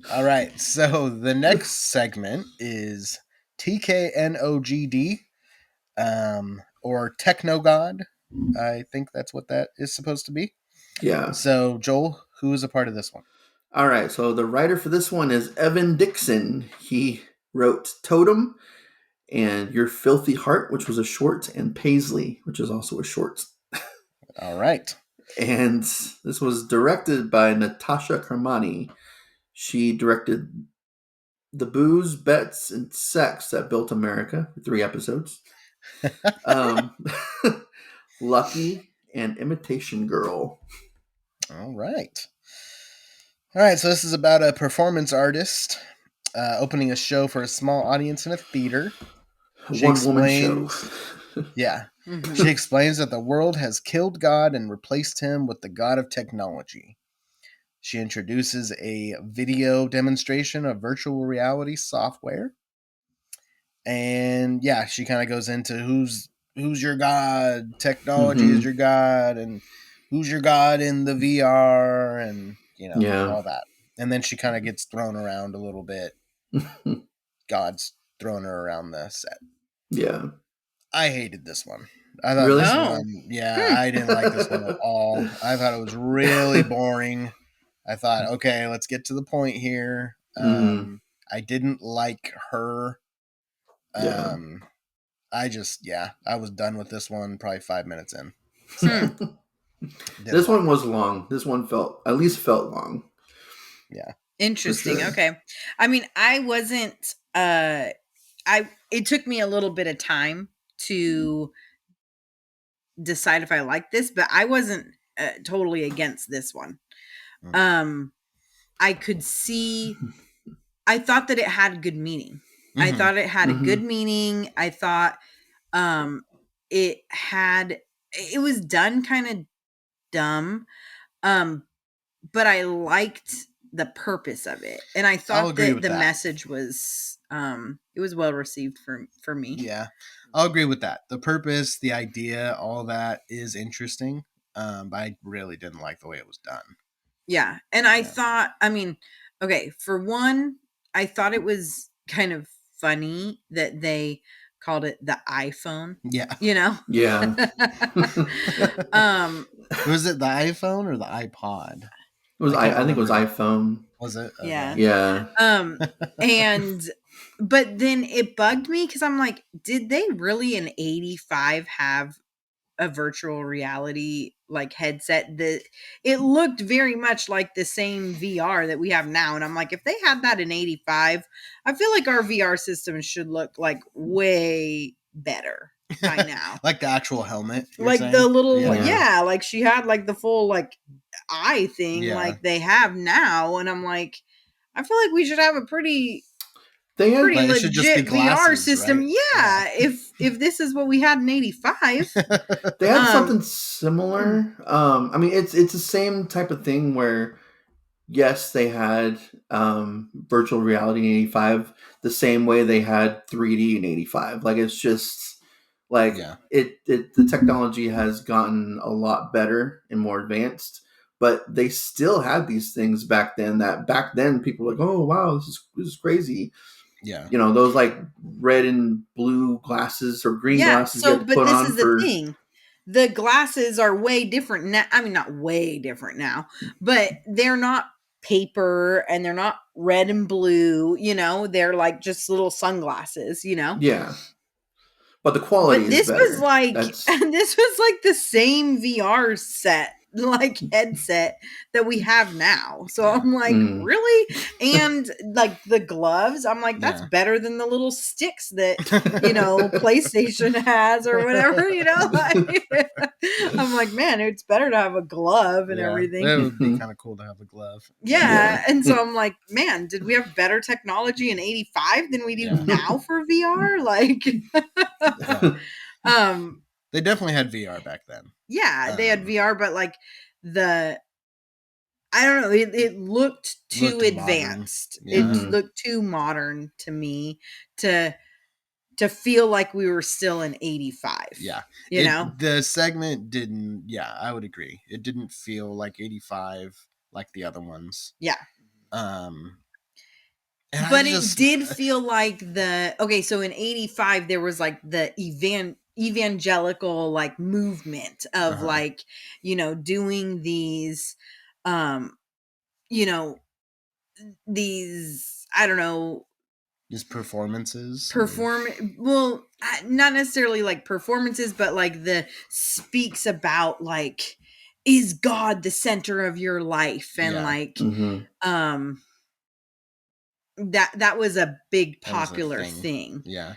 All right, so the next segment is TKNOGD, or Technogod. I think that's what that is supposed to be.
Yeah.
So Joel, who is a part of this one?
All right, so the writer for this one is Evan Dixon. He wrote Totem and Your Filthy Heart, which was a short, and Paisley, which is also a short.
All right.
And this was directed by Natasha Kermani. She directed The Booze, Bets, and Sex That Built America, 3 episodes. Lucky and Imitation Girl.
All right. So this is about a performance artist opening a show for a small audience in a theater.
One-woman show.
She explains that the world has killed God and replaced him with the God of technology. She introduces a video demonstration of virtual reality software. And she kind of goes into who's your God, technology is your God, and who's your God in the VR, and all that. And then she kind of gets thrown around a little bit. God's throwing her around the set.
Yeah.
I hated this one. I thought
really?
This one, I didn't like this one at all. I thought it was really boring. I thought, okay, let's get to the point here. I didn't like her. I was done with this one probably 5 minutes in. So,
this one was long. This one felt long.
Yeah.
Interesting. Sure. Okay. I mean, I wasn't it took me a little bit of time to decide if I liked this, but I wasn't totally against this one. I could see, I thought that it had good meaning. I thought it had a good meaning. I thought it was done kind of dumb, but I liked the purpose of it, and I thought that the message was it was well received for me.
Yeah, I'll agree with that. The purpose, the idea, all that is interesting, but I really didn't like the way it was done.
Yeah, and I thought, I mean, okay, for one, I thought it was kind of funny that they called it the iPhone.
Yeah.
You know?
Yeah.
Was it the iPhone or the iPod?
It was I think it was iPhone.
Was it? Okay.
Yeah.
Yeah.
And but then it bugged me because I'm like, did they really in 85 have a virtual reality like headset that it looked very much like the same VR that we have now? And I'm like, if they had that in 85, I feel like our VR system should look like way better by now.
Like the actual helmet,
like
saying?
The little like she had like the full like eye thing like they have now, and I'm like, I feel like we should have a pretty legit VR system. Right? Yeah, if this is what we had in 85.
They had something similar. I mean, it's the same type of thing where, yes, they had virtual reality in 85 the same way they had 3D in 85. Like, it's just like the technology has gotten a lot better and more advanced, but they still had these things back then that back then people were like, oh wow, this is crazy.
Yeah.
You know, those like red and blue glasses or green glasses.
So, but this is the thing. The glasses are way different now. I mean, not way different now, but they're not paper and they're not red and blue, you know, they're like just little sunglasses, you know?
Yeah. But the quality is better.
Was like, this was like the same VR set, like headset that we have now. So I'm like, really? And like the gloves, I'm like, that's better than the little sticks that, you know, PlayStation has or whatever, you know? I'm like, man, it's better to have a glove and everything.
That would be kind of cool to have a glove.
Yeah. And so I'm like, man, did we have better technology in 85 than we do now for VR? Like,
they definitely had VR back then.
Yeah, they had VR, but like I don't know, it looked too advanced. It looked too modern to me to feel like we were still in 85.
Yeah.
You know?
The segment didn't, I would agree. It didn't feel like 85 like the other ones.
Yeah.
But
it did feel like so in 85 there was like the evangelical like movement of like, you know, doing these you know, these, I don't know,
just performances.
Well, not necessarily like performances, but like the speaks about like, is God the center of your life? And like that was a big popular thing.
Yeah.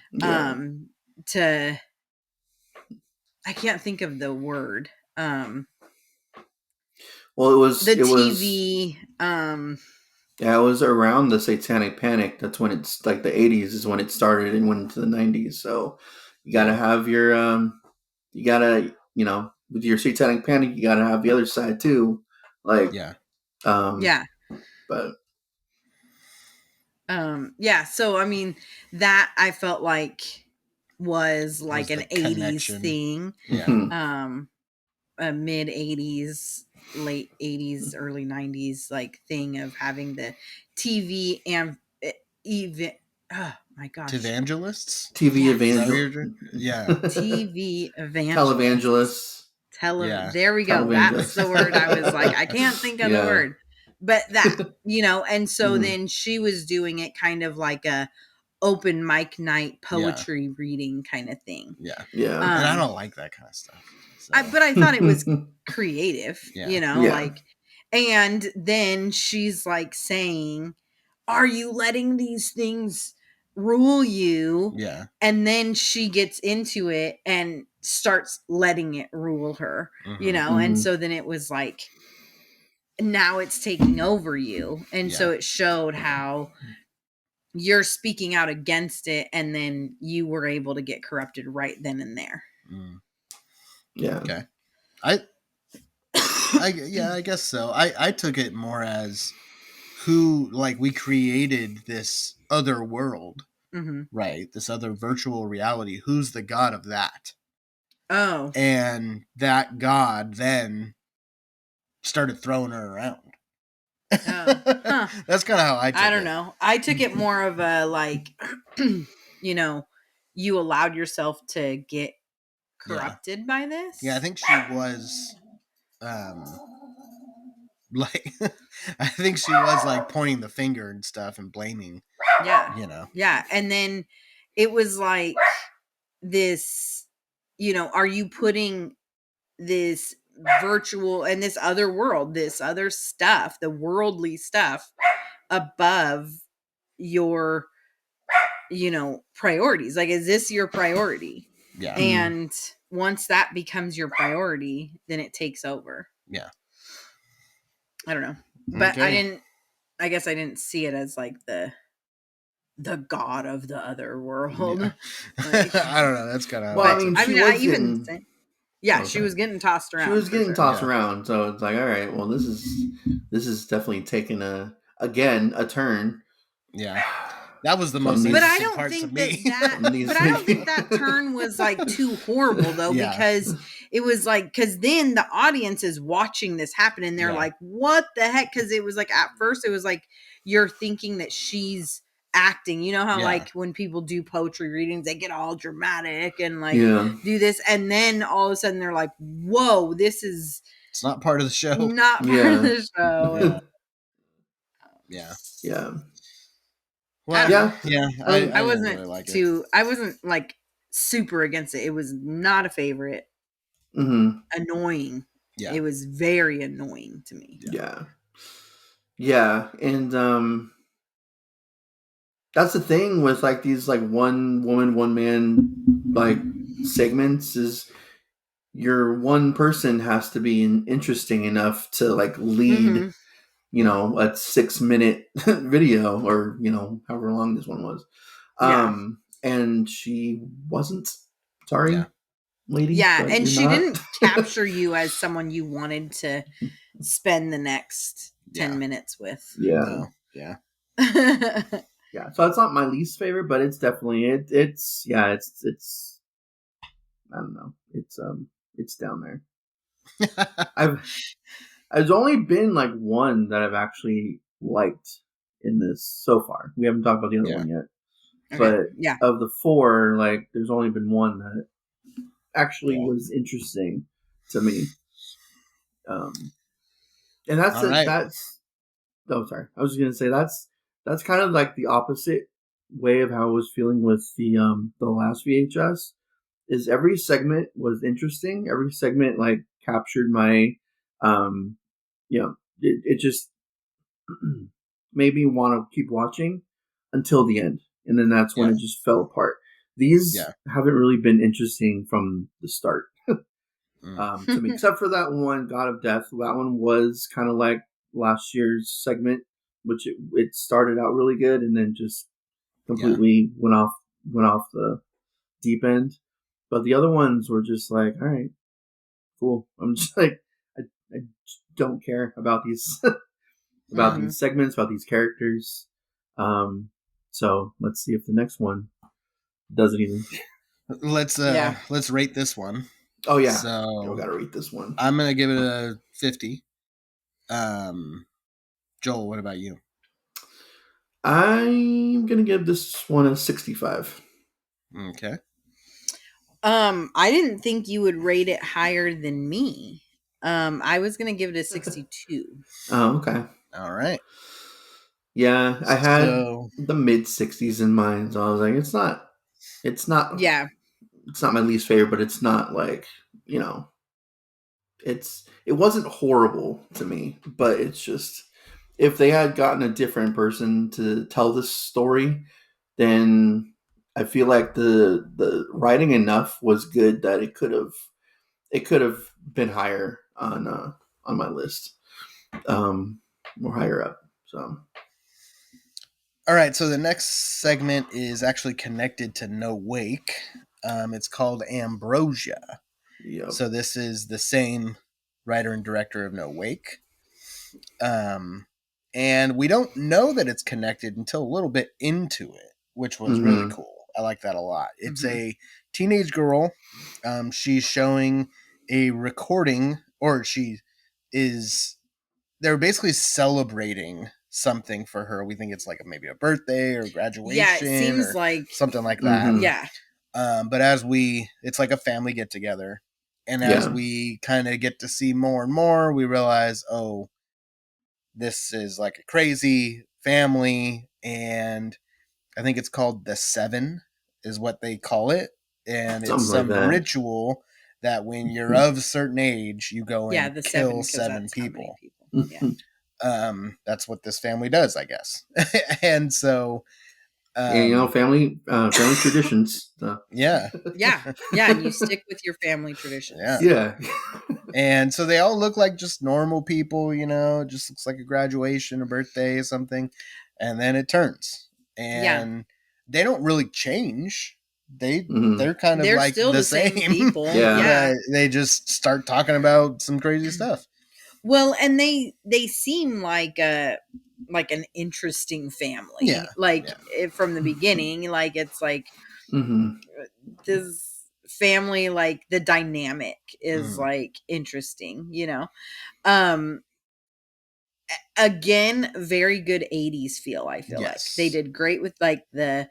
I can't think of the word.
Well, it was
the TV.
Yeah, it was around the Satanic Panic. That's when it's like the 80s is when it started and went into the 90s. So you got to have your, you got to, you know, with your Satanic Panic, you got to have the other side too. Like, but.
So, I mean, that I felt like was like an 80s thing.
Yeah.
A mid 80s, late 80s, early 90s like thing of having the TV and even oh my gosh,
evangelists,
TV evangelists,
TV evangelists,
televangelists.
There we go. That's the word. I was like, I can't think of the word, but that, you know. And so then she was doing it kind of like a open mic night poetry reading kind of thing.
Yeah. And I don't like that kind of stuff. So.
But I thought it was creative, you know, like, and then she's like saying, are you letting these things rule you?
Yeah.
And then she gets into it and starts letting it rule her, you know? And so then it was like, now it's taking over you. And so it showed how you're speaking out against it, and then you were able to get corrupted right then and there.
Yeah.
Okay. I guess so. I took it more as who, like, we created this other world, right? This other virtual reality. Who's the god of that?
Oh.
And that god then started throwing her around.
Oh. Huh.
That's kind of how I took it.
I don't know. I took it more of a like, you know, you allowed yourself to get corrupted by this.
Yeah, I think she was like I think she was like pointing the finger and stuff and blaming.
Yeah.
You know.
Yeah. And then it was like this, you know, are you putting this virtual and this other world, this other stuff, the worldly stuff above your, you know, priorities? Like, is this your priority?
Yeah.
And once that becomes your priority, then it takes over.
Yeah.
I don't know. But
Okay.
I guess I didn't see it as like the god of the other world.
Yeah.
Like,
I don't know. That's kind of.
Well, I mean, she was getting.
Yeah, she was getting tossed around.
She was getting
sure.
tossed around, so it's like, all right, well, this is definitely taking a turn.
Yeah, that was the most.
But I
interesting
don't
parts
think
of me.
but I don't think that turn was like too horrible though,
Yeah.
because it was like, because then the audience is watching this happen and they're like, what the heck? Because it was like, at first it was like you're thinking that she's acting. You know how like when people do poetry readings, they get all dramatic and like do this, and then all of a sudden they're like, whoa, this is
it's not part of the show.
Not part of the show.
Yeah.
Well,
yeah.
I wasn't
really like
I wasn't like super against it. It was not a favorite. Annoying.
Yeah.
It was very annoying to me.
Yeah. And that's the thing with like these like one woman, one man like segments is your one person has to be interesting enough to like lead, you know, a 6-minute video or, you know, however long this one was. And she wasn't. Sorry, lady.
Yeah, and she didn't capture you as someone you wanted to spend the next 10 minutes with.
Yeah.
Yeah.
Yeah. So it's not my least favorite, but it's definitely it's I don't know. It's down there. There's only been like one that I've actually liked in this so far. We haven't talked about the other one yet. Okay. But of the 4, like there's only been one that actually was interesting to me. And that's sorry. I was just gonna say that's kind of like the opposite way of how I was feeling with the last VHS. Is every segment was interesting. Every segment like captured my it just made me want to keep watching until the end. And then that's when it just fell apart. These haven't really been interesting from the start. To me, except for that one, God of Death. That one was kind of like last year's segment, which it started out really good and then just completely went off the deep end. But the other ones were just like, all right, cool. I'm just like, I don't care about these about these segments, about these characters. So let's see if the next one doesn't even.
Let's rate this one.
Oh yeah,
so
we gotta rate this one.
I'm gonna give it a 50. Joel, what about you?
I'm gonna give this one a 65.
Okay.
I didn't think you would rate it higher than me. I was gonna give it a 62.
Oh, okay.
All right.
Yeah, I had the mid 60s in mind, so I was like, it's not.
Yeah.
It's not my least favorite, but it's not like, you know, it wasn't horrible to me, but it's just, if they had gotten a different person to tell this story, then I feel like the writing enough was good that it could have been higher on my list, more higher up. So.
All right, so the next segment is actually connected to No Wake. It's called Ambrosia.
Yep.
So this is the same writer and director of No Wake. And we don't know that it's connected until a little bit into it, which was really cool. I like that a lot. It's a teenage girl. She's showing a recording, or they're basically celebrating something for her. We think it's like maybe a birthday or graduation.
Yeah, it seems
or
like
something like that.
Yeah.
But it's like a family get together. And as we kind of get to see more and more, we realize, oh, this is like a crazy family. And I think it's called the Seven is what they call it. And it's some ritual that when you're of a certain age, you go and kill seven people.
Yeah.
That's what this family does, I guess. And so
and family traditions.
Yeah.
Yeah. And you stick with your family traditions.
Yeah.
And so they all look like just normal people, it just looks like a graduation, a birthday, something. And then it turns. And they don't really change. They're kind of like
still
the
same
same
people.
Yeah. They just start talking about some crazy stuff.
Well, and they seem like an interesting family.
Yeah.
From the beginning, like it's like this family, like the dynamic is like interesting, again, very good 80s feel. I feel like they did great with like the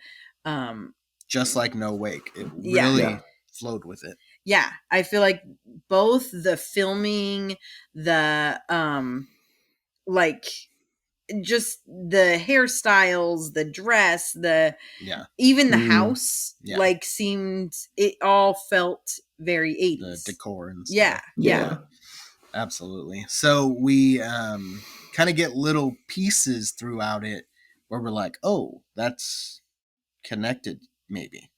just like No Wake. It really flowed with it.
Yeah, I feel like both the filming, the like just the hairstyles, the dress, even the house, like seemed, it all felt very 80s.
The decor and stuff.
Yeah.
Absolutely. So we kind of get little pieces throughout it where we're like, oh, that's connected maybe.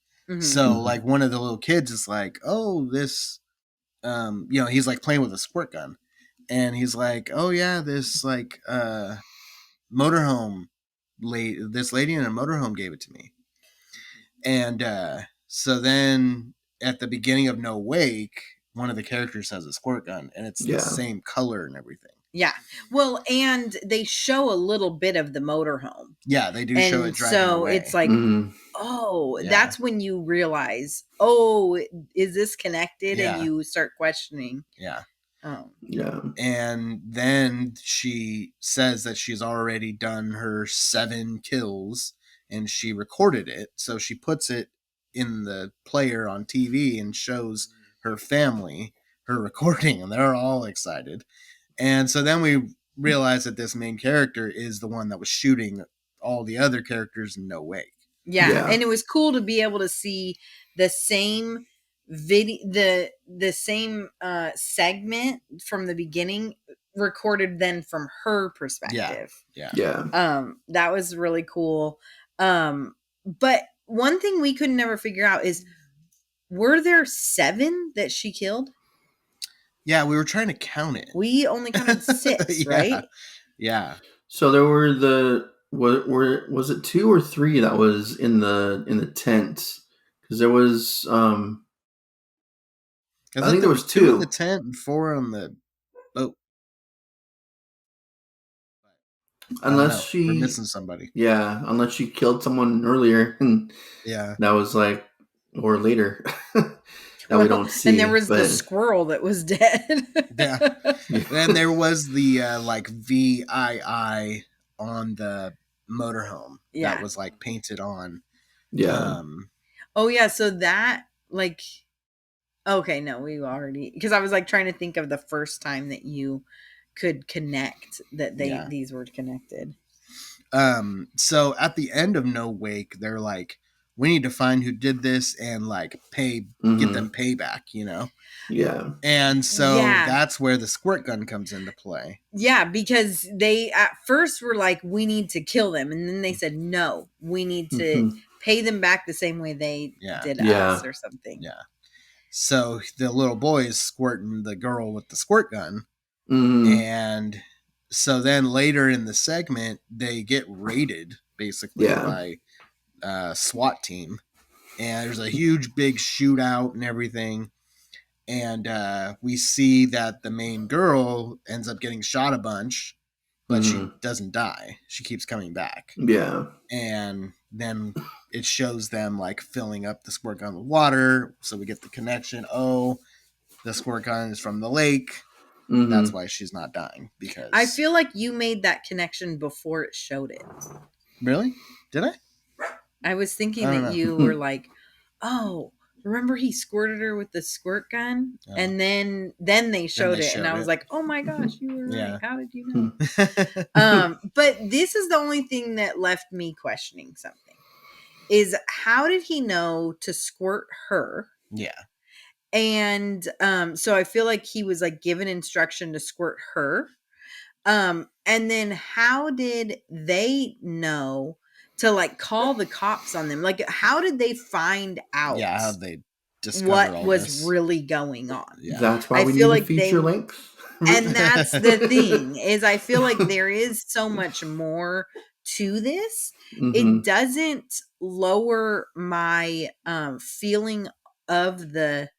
So like one of the little kids is like, oh, this he's like playing with a squirt gun, and he's like, oh yeah, this like motorhome this lady in a motorhome gave it to me. And so then at the beginning of No Wake, one of the characters has a squirt gun, and it's the same color and everything.
Yeah. Well, and they show a little bit of the motorhome.
Yeah, they do show it driving away.
So it's like, that's when you realize, oh, is this connected? And you start questioning.
Yeah.
Oh.
Yeah.
And then she says that she's already done her 7 kills and she recorded it. So she puts it in the player on TV and shows her family her recording, and they're all excited. And so then we realize that this main character is the one that was shooting all the other characters in No Wake.
Yeah. And it was cool to be able to see the same video, the same segment from the beginning recorded then from her perspective.
Yeah.
That was really cool. But one thing we could never figure out is, were there 7 that she killed?
Yeah, we were trying to count it.
We only counted 6, right?
Yeah.
So there were was it 2 or 3 that was in the tent? Because there was I think there was 2
in the tent and 4 on the boat.
Unless
we're missing somebody.
Yeah, unless she killed someone earlier, and that was like, or later. That we don't see.
And there was the squirrel that was dead.
Yeah. And there was the like VII on the motorhome that was like painted on.
Yeah.
So that like, okay, no, we already, because I was like trying to think of the first time that you could connect that these were connected.
So at the end of No Wake, they're like, we need to find who did this and like get them payback,
Yeah.
And so that's where the squirt gun comes into play.
Yeah, because they at first were like, we need to kill them. And then they said, no, we need to pay them back the same way they did us or something.
Yeah. So the little boy is squirting the girl with the squirt gun. And so then later in the segment, they get raided basically by SWAT team, and there's a huge big shootout and everything. And we see that the main girl ends up getting shot a bunch, but she doesn't die. She keeps coming back.
Yeah.
And then it shows them like filling up the squirt gun with water. So we get the connection. Oh, the squirt gun is from the lake. That's why she's not dying. Because
I feel like you made that connection before it showed it.
Really? Did I?
I was thinking
I don't
that
know.
you were like, oh, remember he squirted her with the squirt gun?
Oh.
And then they showed it. And I was
it.
like, oh my gosh, you were
Yeah.
right. How did you know? But this is the only thing that left me questioning something. Is how did he know to squirt her?
Yeah.
And so I feel like he was like given instruction to squirt her. And then how did they know to like call the cops on them? Like, how did they find out?
Yeah, how they discover
what
all
was
this?
really going on?
Yeah.
That's why
I
we
feel
need
like
the feature length.
And that's the thing is I feel like there is so much more to this. It doesn't lower my feeling of the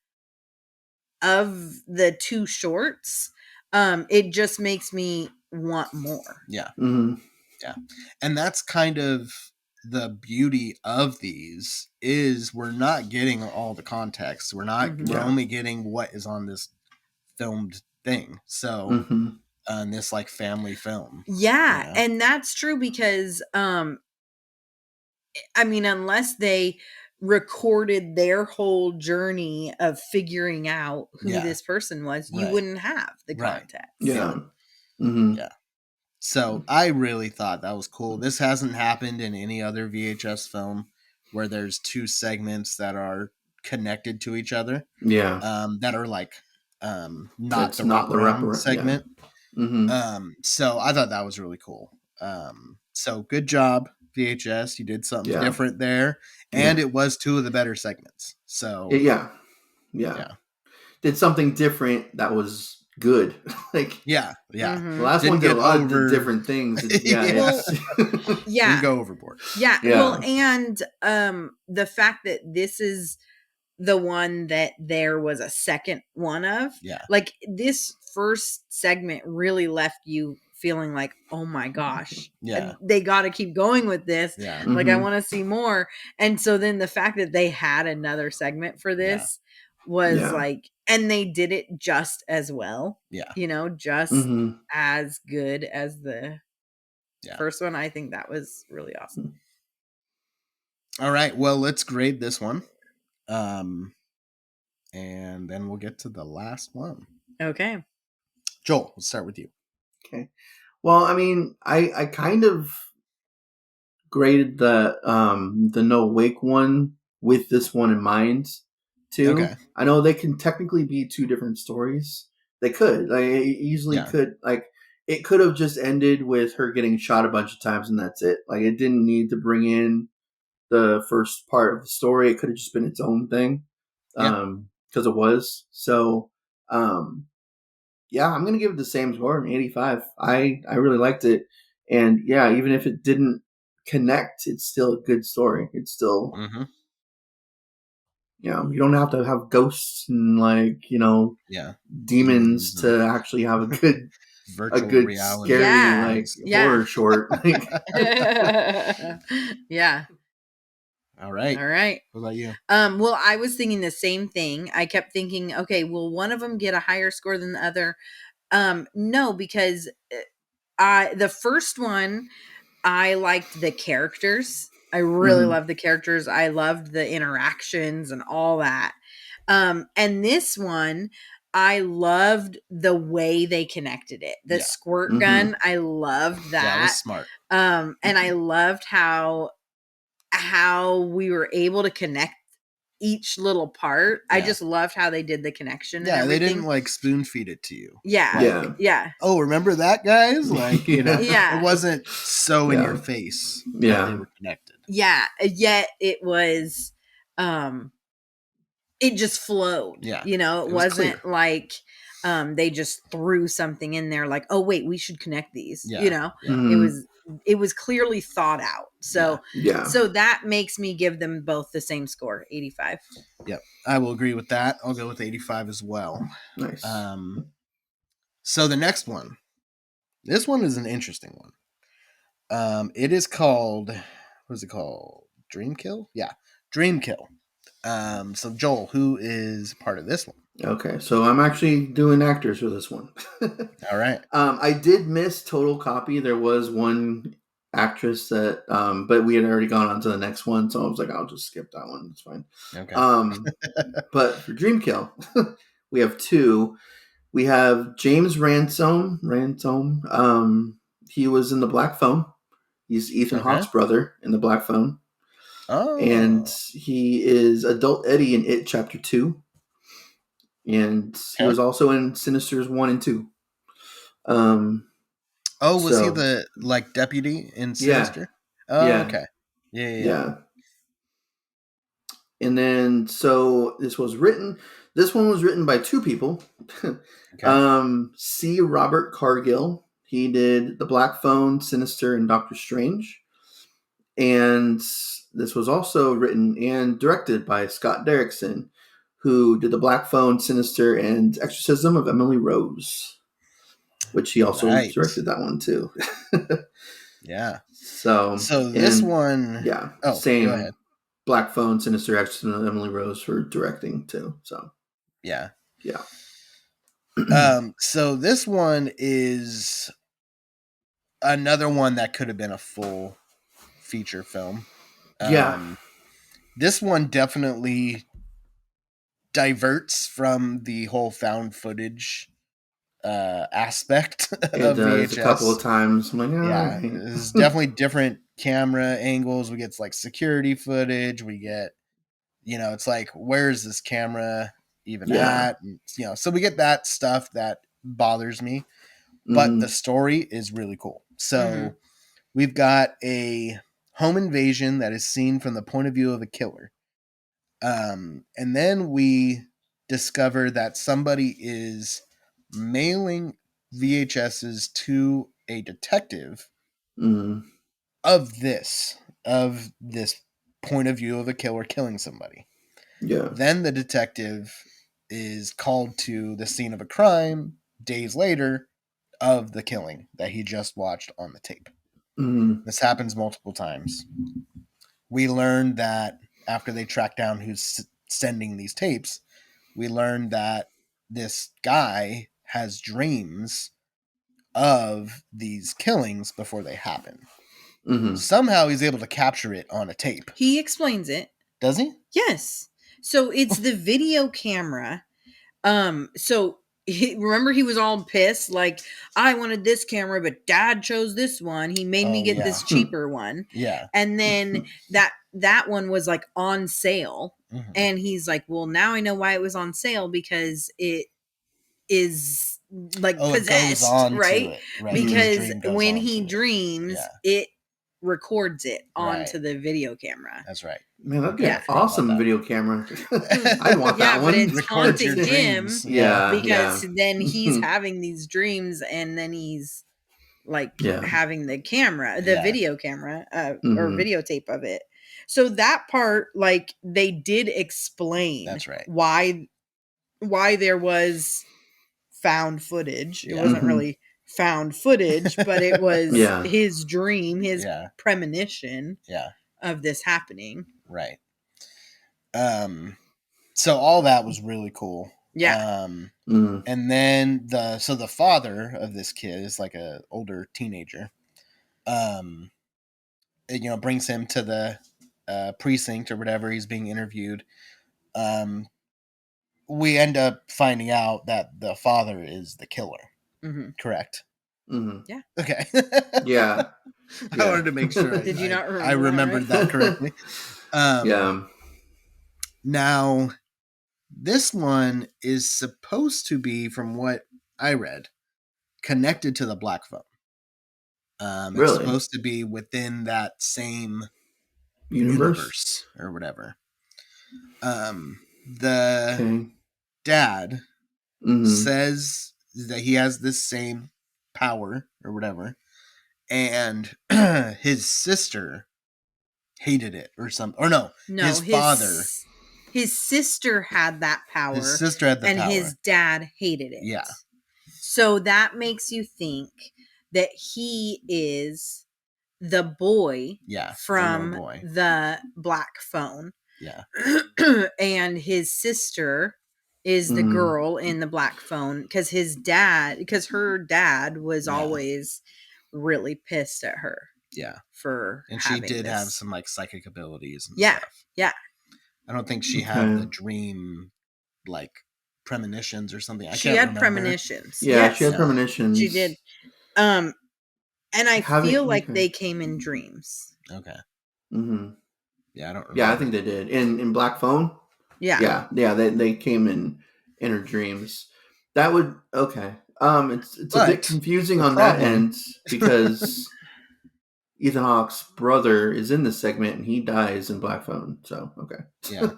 two shorts. It just makes me want more.
Yeah. Yeah. And that's kind of the beauty of these is we're not getting all the context. We're only getting what is on this filmed thing. So on this like family film.
Yeah,
you know?
and that's true because I mean, unless they recorded their whole journey of figuring out who this person was, you wouldn't have the context.
Yeah.
Yeah. So I really thought that was cool. This hasn't happened in any other VHS film where there's two segments that are connected to each other.
Yeah.
That are like
That's not the wraparound
segment.
Yeah.
So I thought that was really cool. So good job, VHS. You did something different there. And it was two of the better segments. So
yeah. Did something different that was good. Like
yeah.
The last one did a lot of different things.
Didn't go overboard.
Yeah. Well, and the fact that this is the one that there was a second one of.
Yeah.
Like this first segment really left you feeling like, oh my gosh, they got to keep going with this.
Yeah.
Like I want to see more. And so then the fact that they had another segment for this was like, and they did it just as well.
Yeah.
You know, just as good as the first one. I think that was really awesome.
All right. Well, let's grade this one. And then we'll get to the last one.
Okay.
Joel, let's start with you.
Okay. Well, I mean, I kind of graded the No Wake one with this one in mind too.
Okay.
I know they can technically be two different stories. They could. Like it easily could. Like it could have just ended with her getting shot a bunch of times and that's it. Like it didn't need to bring in the first part of the story. It could have just been its own thing. Because it was. So yeah, I'm gonna give it the same score, 85. I really liked it. And yeah, even if it didn't connect, it's still a good story. It's still you know, you don't have to have ghosts and like, you know, demons to actually have a good
virtual reality.
Scary horror short.
Yeah.
All right. What about you?
Well, I was thinking the same thing. I kept thinking, okay, will one of them get a higher score than the other? No, because the first one, I liked the characters. I really loved the characters. I loved the interactions and all that. And this one, I loved the way they connected it. The squirt gun, I loved that.
That was smart.
And I loved how we were able to connect each little part. I just loved how they did the connection.
Yeah,
and
they didn't like spoon feed it to you.
Yeah.
Oh, remember that, guys? Like, you know,
it
wasn't so in your face.
Yeah,
they were connected.
Yeah, yet it was. It just flowed.
Yeah,
you know, it wasn't
clear.
like they just threw something in there like, oh wait, we should connect these.
Yeah.
You know, it was clearly thought out. So
Yeah.
so that makes me give them both the same score, 85.
Yep, I will agree with that. I'll go with 85 as well.
Nice.
So the next one, this one is an interesting one. It is called, what is it called? Dream Kill? Yeah, Dream Kill. So Joel, who is part of this one?
Okay, so I'm actually doing actors for this one.
All right.
I did miss Total Copy. There was one actress that, but we had already gone on to the next one, so I was like, I'll just skip that one. It's fine.
Okay.
But for Dream Kill, we have two. We have James Ransom. He was in the Black Phone. He's Ethan
Okay.
Hawke's brother in the Black Phone.
Oh.
And he is Adult Eddie in It Chapter 2. And he was also in Sinisters 1 and 2.
Was he the deputy in Sinister? Oh,
yeah.
Okay. Yeah.
And then so this one was written by two people.
Okay.
C. Robert Cargill. He did The Black Phone, Sinister, and Doctor Strange. And this was also written and directed by Scott Derrickson, who did The Black Phone, Sinister, and Exorcism of Emily Rose, which he also directed that one too.
Yeah.
So
this one,
yeah,
same. Go ahead.
Black Phone, Sinister, Exorcism of Emily Rose for directing too. So
yeah.
Yeah.
So this one is another one that could have been a full feature film. This one definitely diverts from the whole found footage aspect of VHS.
A couple of times. I'm like,
right. There's definitely different camera angles. We get like security footage. We get, it's like, where's this camera even at? And, so we get that stuff that bothers me, but the story is really cool. So we've got a home invasion that is seen from the point of view of a killer. And then we discover that somebody is mailing VHSs to a detective of this point of view of a killer killing somebody.
Yeah.
Then the detective is called to the scene of a crime days later of the killing that he just watched on the tape. This happens multiple times. We learned that after they track down who's sending these tapes, we learned that this guy has dreams of these killings before they happen. Somehow he's able to capture it on a tape.
He explains it.
Does he?
Yes. So it's the video camera. Remember he was all pissed, like, I wanted this camera, but Dad chose this one. He made me get this cheaper one.
Yeah.
And then that one was like on sale. And he's like, well, now I know why it was on sale, because it is like possessed, right? Because when he dreams, it records it onto the video camera.
That's right.
Man, that'd be an awesome video camera. I want that one.
But it's haunting him
because
then he's having these dreams, and then he's like having the camera, the video camera, or videotape of it. So that part, like, they did explain why there was found footage. It wasn't really found footage, but it was his dream, his premonition of this happening.
Right. So all that was really cool.
Yeah.
And then the father of this kid is like a older teenager. Brings him to the precinct or whatever. He's being interviewed. We end up finding out that the father is the killer. Correct.
Yeah.
Okay.
Yeah.
I wanted to make sure.
Did you not remember?
I remembered that correctly. Now, this one is supposed to be, from what I read, connected to the Black Phone. It's supposed to be within that same universe or whatever. The dad says that he has this same power or whatever, and his sister hated it or something. Or no,
No,
his father.
His sister had that power.
His sister had the
and
power.
his dad hated it.
Yeah.
So that makes you think that he is the boy from the black phone.
Yeah.
And his sister is the girl in the black phone because her dad was always really pissed at her.
Yeah.
And
she did have some like psychic abilities and stuff.
Yeah.
I don't think she had the dream like premonitions or something.
She had premonitions.
Yeah, she had premonitions.
She did. And I feel like they came in dreams.
Okay.
Mm-hmm.
Yeah, I don't remember.
Yeah, I think they did. In Black Phone?
Yeah.
Yeah, they came in her dreams. That would okay. It's a bit confusing on that end because Ethan Hawke's brother is in this segment and he dies in Black Phone. So okay.
Yeah.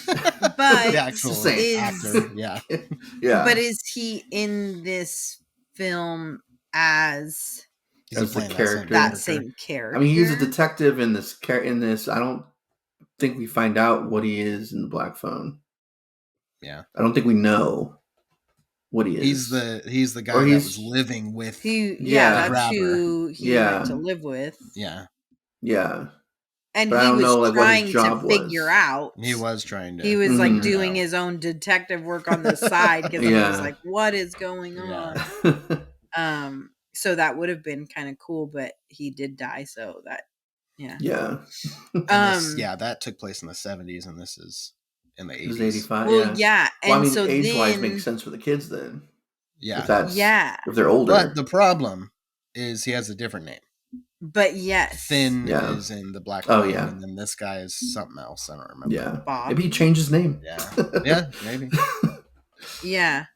But
the actual actor, yeah.
Yeah.
But is he in this film as
the character?
That same character.
I mean, he's a detective in this. I don't think we find out what he is in the Black Phone.
Yeah,
I don't think we know what he is.
He's the guy that was living with.
That's who he went to live with.
Yeah.
And
but
he was
like,
trying to figure out.
He was trying to.
He was like doing his own detective work on the side because he was like, "What is going on?" So that would have been kind of cool, but he did die. So that,
yeah.
That took place in the 70s, and this is in the 80s.
It was 85.
Well, yeah. And
well, I mean,
so
age-wise makes sense for the kids then.
Yeah.
If they're older.
But the problem is he has a different name.
But yes.
Finn is in the Black
Phone.
Oh, yeah. And then this guy is something else. I don't remember.
Yeah.
Bob.
Maybe he changed his name.
Yeah, maybe.
Yeah.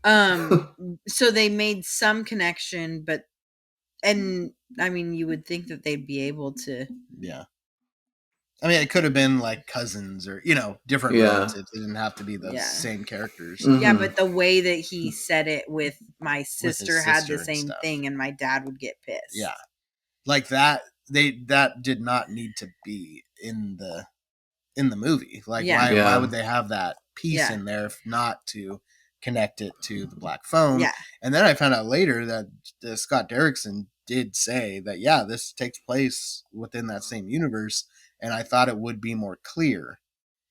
So they made some connection, and I mean, you would think that they'd be able to.
Yeah. I mean, it could have been like cousins or, different relatives. It didn't have to be the same characters.
Mm-hmm.
Yeah, but the way that he said it with my sister had the same thing and my dad would get pissed.
Yeah. Like that, that did not need to be in the movie. Like, why would they have that piece in there if not to connect it to the Black Phone?
Yeah.
And then I found out later that Scott Derrickson did say that, this takes place within that same universe. And I thought it would be more clear.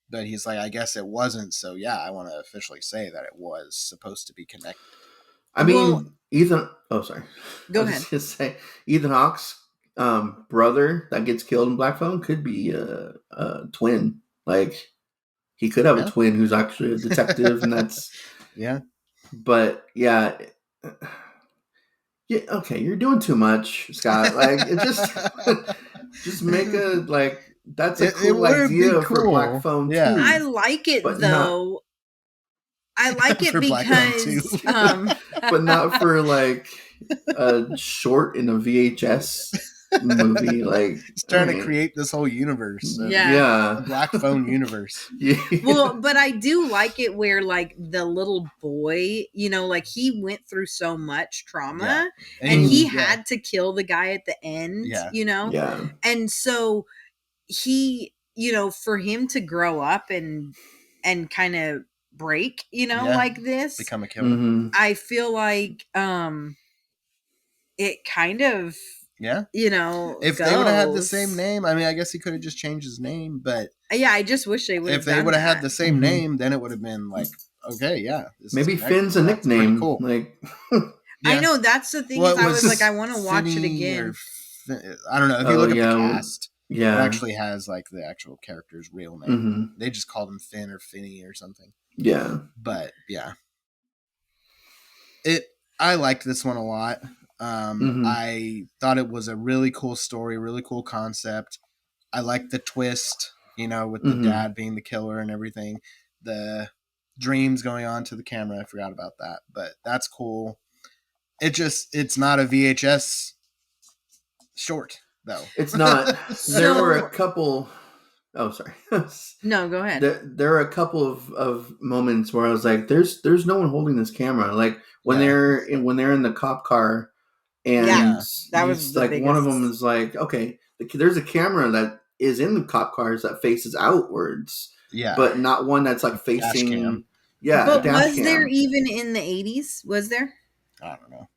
But he's like, I guess it wasn't. So, I want to officially say that it was supposed to be connected.
I mean, Ethan... Oh, sorry.
Go ahead.
I was just say, Ethan Hawke's brother that gets killed in Black Phone could be a twin. Like, he could have a twin who's actually a detective, and that's...
Yeah.
But, yeah, okay, you're doing too much, Scott. Like, it just make a, like... That's a cool idea for Black Phone too.
I like it though. I like it because
but not for like a short in a VHS movie. Like
he's trying to create this whole universe.
The
Black Phone universe.
Well, but I do like it where like the little boy, like he went through so much trauma and he had to kill the guy at the end, and so he, for him to grow up and kind of break, like this,
become a killer.
Mm-hmm.
I feel like it kind of
if they would have had the same name, I mean, I guess he could have just changed his name, but
I just wish they would have.
If they would have had the same name, then it would have been like, okay,
maybe Finn's a nickname.
Cool.
Like
I know that's the thing. I was like, I want to watch it again.
I don't know if you look at the cast.
Yeah,
it actually has like the actual character's real name.
Mm-hmm.
They just called him Finn or Finney or something.
Yeah,
but I liked this one a lot. I thought it was a really cool story, really cool concept. I liked the twist, with the dad being the killer and everything. The dreams going on to the camera, I forgot about that, but that's cool. It's not a VHS short. though.
It's not. There were a couple. Oh, sorry.
No, go ahead.
There are a couple of moments where I was like, "There's no one holding this camera." Like when they're in the cop car, and
that was
like
biggest.
one of them is like, "Okay, there's a camera that is in the cop cars that faces outwards,
Yeah.
but not one that's like
Dash
facing.
cam.
Yeah,
But
dash
was
cam.
there even in the 80s? Was there?
I don't know.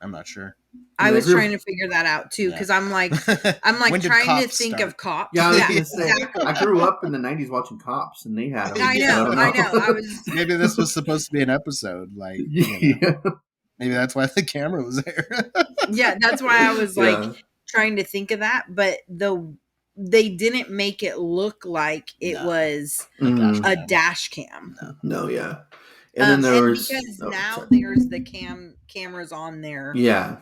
I'm not sure.
I
Yeah,
was
group-
trying to figure that out too, because I'm like
When did
trying to
Cops
think
start?
of Cops.
Yeah, I was
Yeah,
gonna say,
exactly.
I grew up in the '90s watching Cops, and they had them.
I know. I was.
Maybe this was supposed to be an episode. Like, you know, maybe that's why the camera was there.
Yeah, that's why I was like
Yeah.
trying to think of that, but they didn't make it look like it
No.
was
Mhm.
a dash cam.
No, yeah. And then there
and
was
because now
sorry.
there's the cameras on there,
Yeah,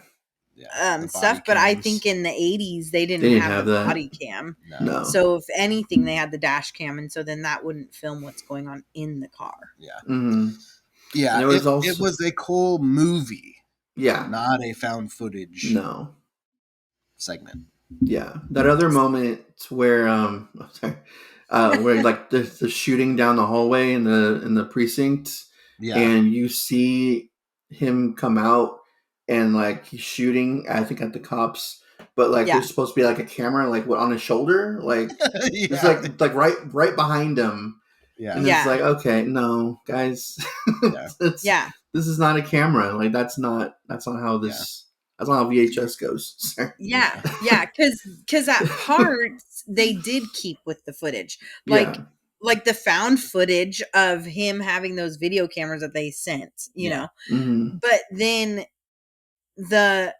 The
stuff.
body
But I
cams.
think in the 80s they didn't,
They didn't
have
have
the
that.
body cam.
no.
So if anything, they had the dash cam, and so then that wouldn't film what's going on in the car.
Yeah.
Mm-hmm.
Yeah.
And there was
it was a cool movie,
Yeah.
not a found footage
No.
segment.
Yeah. That other moment where where like the shooting down the hallway in the precinct,
Yeah.
and you see him come out and like he's shooting, I think, at the cops, but like there's supposed to be like a camera like on his shoulder, like it's like right behind him.
Yeah.
And it's like, okay, no, guys.
Yeah.
This is not a camera. Like that's not how this that's not how VHS goes.
Yeah. Because at parts they did keep with the footage. Like the found footage of him having those video cameras that they sent, you know.
Mm-hmm.
But then the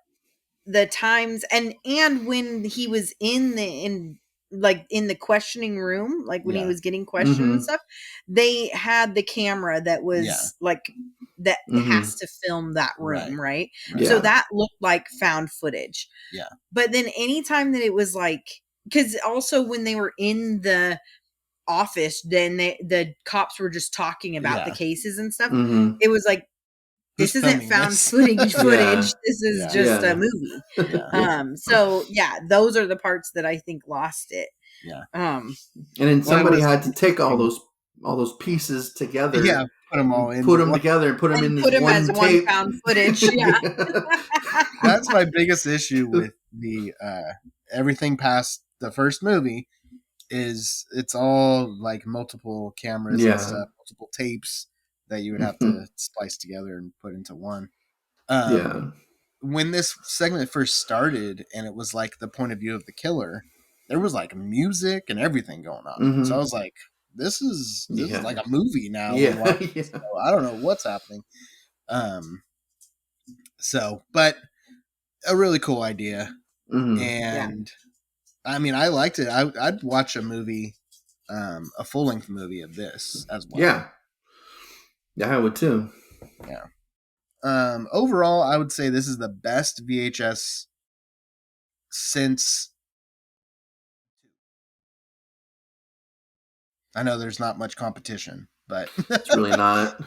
times and when he was in the questioning room, like when he was getting questioned
Mm-hmm.
and stuff, they had the camera that was like that has to film that room, right?
Yeah.
So that looked like found footage.
Yeah.
But then anytime that it was like, because also when they were in the office, then the cops were just talking about the cases and stuff.
Mm-hmm.
It was like, this
Who's
isn't
filming
found
this?
footage.
Yeah.
This is
Yeah.
just a movie.
Yeah.
So yeah, those are the parts that I think lost it.
Yeah.
And then somebody had to take all those pieces together.
Yeah. Put them all in.
Put them together and put them in this one
as
tape.
one found footage. Yeah.
That's my biggest issue with the everything past the first movie is it's all like multiple cameras and stuff, multiple tapes that you would have to splice together and put into one. When this segment first started and it was like the point of view of the killer, there was like music and everything going on.
Mm-hmm.
So I was like, this is like a movie now.
Yeah.
So I don't know what's happening. But a really cool idea.
Mm-hmm.
And I mean, I liked it. I'd watch a movie, a full length movie of this as well.
Yeah. Yeah, I would too.
Yeah. Overall, I would say this is the best VHS since. I know there's not much competition, but
it's really not.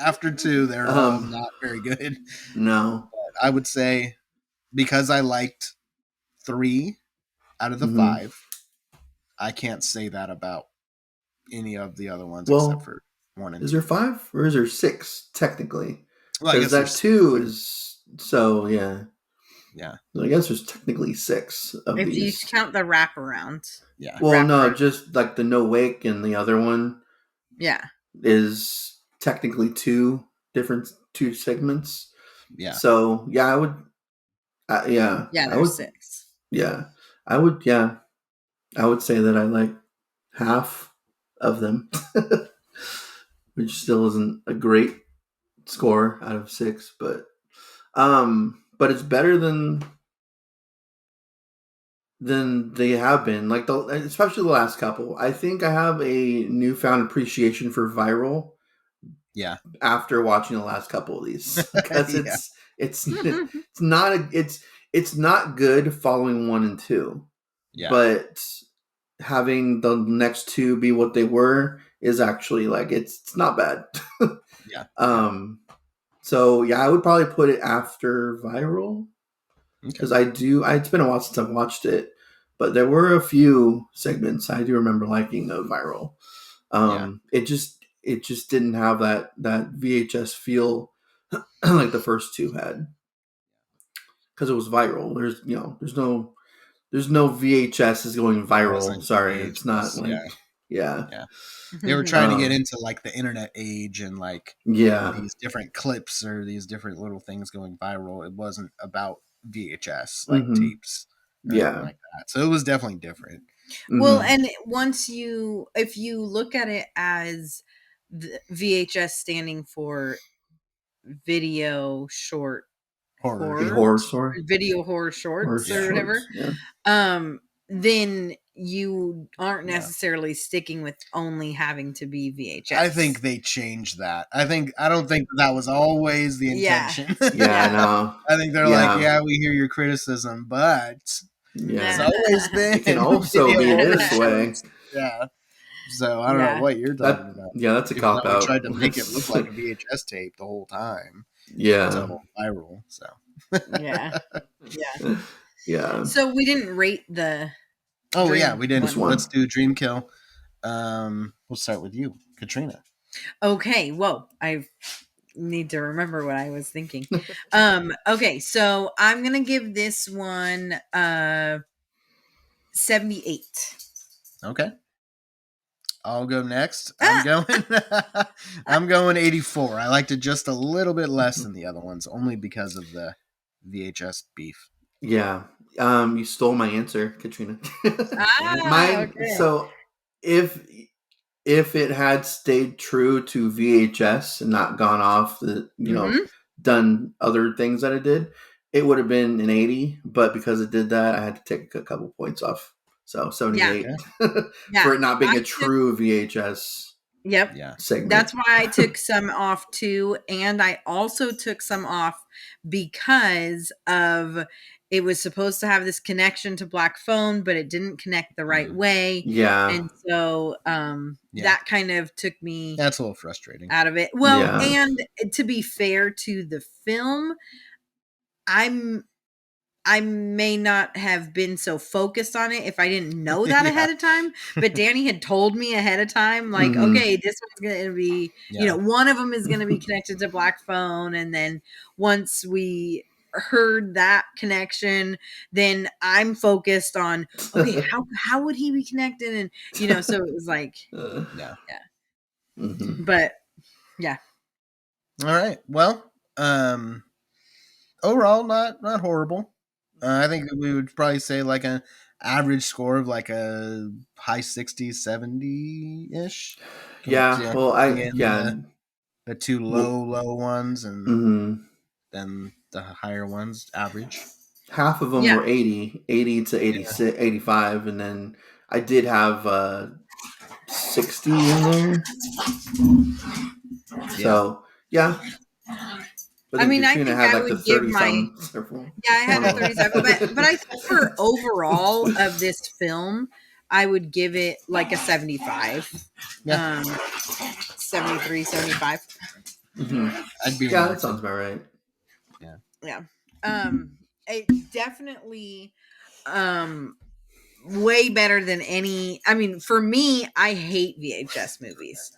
After 2, they're all not very good.
No.
But I would say because I liked 3 out of the 5, I can't say that about any of the other ones except for 1 and 2.
Is there 5 or is there 6 technically?
Well, I
Because
guess
that 2 is so yeah. So I guess there's technically 6 of
if
these.
you count the wraparounds.
Yeah.
Well, no, just like the No Wake and the other one.
Yeah.
Is technically 2 segments.
Yeah.
So yeah, I would. Yeah.
Yeah,
I would,
there's 6.
Yeah, I would. Yeah, I would say that I like half of them, which still isn't a great score out of 6, but it's better than they have been. Like especially the last couple. I think I have a newfound appreciation for Viral.
Yeah.
After watching the last couple of these, because it's not good following 1 and 2.
Yeah.
But having the next 2 be what they were is actually like it's not bad.
Yeah.
So yeah, I would probably put it after Viral because it's been a while since I've watched it, but there were a few segments I do remember liking of Viral. It just didn't have that VHS feel like the first 2 had because it was Viral. There's no there's no VHS is going viral.
wasn't
Sorry,
VHS,
it's not like yeah.
They were trying to get into like the internet age and like these different clips or these different little things going viral. It wasn't about VHS like tapes or anything like that. So it was definitely different.
Well, and if you look at it as the VHS standing for video short
horror story,
video horror shorts or whatever, then you aren't necessarily sticking with only having to be VHS.
I think they changed that. I don't think that was always the intention.
I know.
I think they're like, we hear your criticism, but it's always been.
It can also be this way.
Yeah. So I don't know what you're talking about.
Yeah, that's a cop out.
We tried to make it look like a VHS tape the whole time.
Yeah.
Until viral. So.
Yeah. So we didn't rate the.
Oh we didn't. Let's do Dream Kill. We'll start with you, Katrina.
Okay. Whoa, I need to remember what I was thinking. Okay, so I'm gonna give this one 78.
Okay. I'll go next. I'm going 84. I liked it just a little bit less than the other ones, only because of the VHS beef.
Yeah. You stole my answer, Katrina. Mine. Okay. So if it had stayed true to VHS and not gone off the, done other things that it did, it would have been an 80. But because it did that, I had to take a couple points off. So 78 for it not being a true VHS.
Yep. Yeah. Segment. That's why I took some off too. And I also took some off because of it was supposed to have this connection to Black Phone, but it didn't connect the right way.
Yeah.
And so that kind of took me
that's a little frustrating
out of it. Well, and to be fair to the film, I may not have been so focused on it if I didn't know that ahead of time, but Danny had told me ahead of time, like, okay, this one's going to be, one of them is going to be connected to Black Phone. And then once we heard that connection, then I'm focused on, okay, how would he be connected? And, so it was like, but yeah.
All right. Well, overall, not horrible. I think we would probably say like an average score of like a high 60s, 70-ish.
Yeah. Well,
the two low ones and then the higher ones average.
Half of them were 80 to 86, 85. And then I did have 60 in there. So, yeah.
But I mean, I think I would give my I had a 37, but I think for overall of this film, I would give it like a 75, 73, 75.
I'd be
that sounds about right.
Yeah. It definitely way better than any. I mean, for me, I hate VHS movies.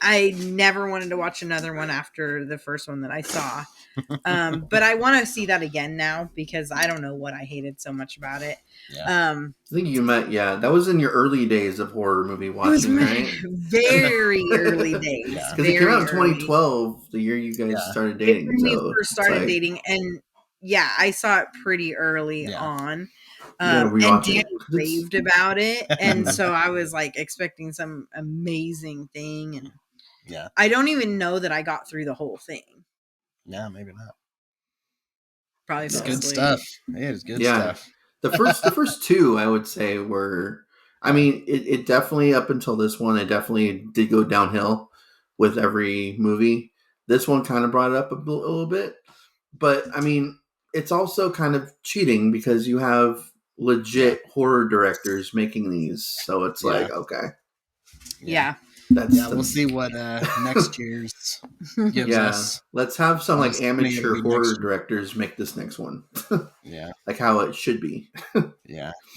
I never wanted to watch another one after the first one that I saw. But I want to see that again now because I don't know what I hated so much about it.
I think you might, that was in your early days of horror movie watching, right?
Very early days.
Because it came out in 2012, the year you guys started dating.
When we first started dating. And I saw it pretty early on. And Danny raved about it. And so I was like expecting some amazing thing. And I don't even know that I got through the whole thing.
Yeah, maybe not.
Probably
it's good stuff. It is good stuff.
The first two, I would say, were. I mean, it definitely up until this one, it definitely did go downhill with every movie. This one kind of brought it up a little bit, but I mean, it's also kind of cheating because you have legit horror directors making these, so it's like okay,
we'll see what next year's gives us.
Let's have some like amateur horror directors make this next one. Like how it should be.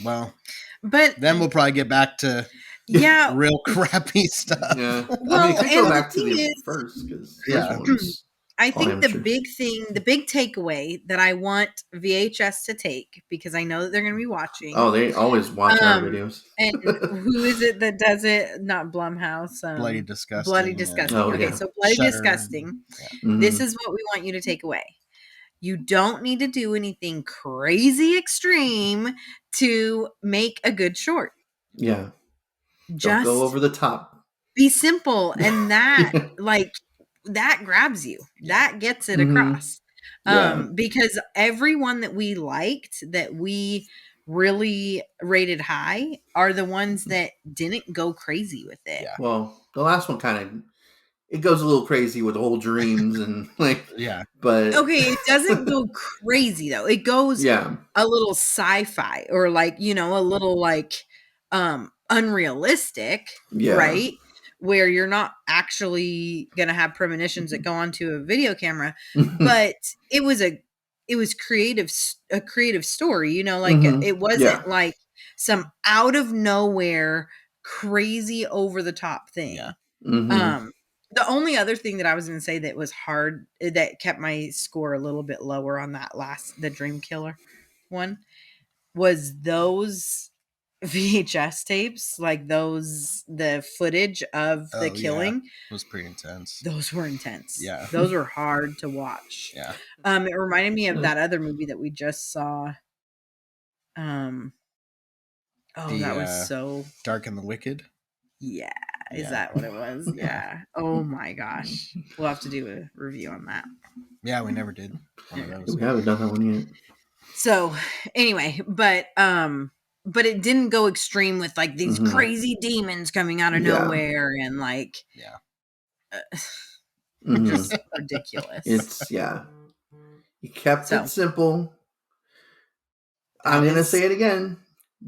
Well,
but
then we'll probably get back to real crappy stuff.
Well,
I mean, it could go back to the first because
I
Oh,
think the
amateur.
big thing, the big takeaway that I want VHS to take, because I know that they're going to be watching.
Oh, they always watch our videos.
And who is it that does it? Not Blumhouse.
Bloody Disgusting.
Bloody Disgusting.
Oh,
Okay,
yeah.
so Bloody
Shudder.
Disgusting.
Mhm.
This is what we want you to take away. You don't need to do anything crazy extreme to make a good short.
Yeah. Don't
Just
go over the top.
be simple, and that
Yeah.
like that grabs you. That gets it
Mhm.
across.
Yeah.
Because everyone that we liked, that we really rated high, are the ones that didn't go crazy with it.
Yeah.
Well, the last one kind of it goes a little crazy with the whole dreams and like
Yeah.
but
Okay, it doesn't go crazy though. It goes
yeah.
a little sci-fi, or like, you know, a little like unrealistic,
Yeah.
right? Where you're not actually gonna have premonitions that go onto a video camera, but it was a creative story, you know, like
Mhm.
it wasn't
Yeah.
like some out of nowhere crazy over the top thing.
Yeah.
Mhm.
The only other thing that I was going to say that was hard, that kept my score a little bit lower on that the Dream Killer one, was those VHS tapes, like the footage of the killing.
It was pretty intense.
Those were intense.
Yeah.
Those were hard to watch.
Yeah.
It reminded me of that other movie that we just saw. That was so
Dark and the Wicked.
Yeah. Is
Yeah.
that what it was? Yeah. Oh my gosh. We'll have to do a review on that.
Yeah, we never did one of those.
We haven't done that one yet.
So anyway, but it didn't go extreme with like these
Mhm.
crazy demons coming out of
Yeah.
nowhere and like
Mhm.
just ridiculous.
It's you kept
So.
it simple. I'm gonna say it again,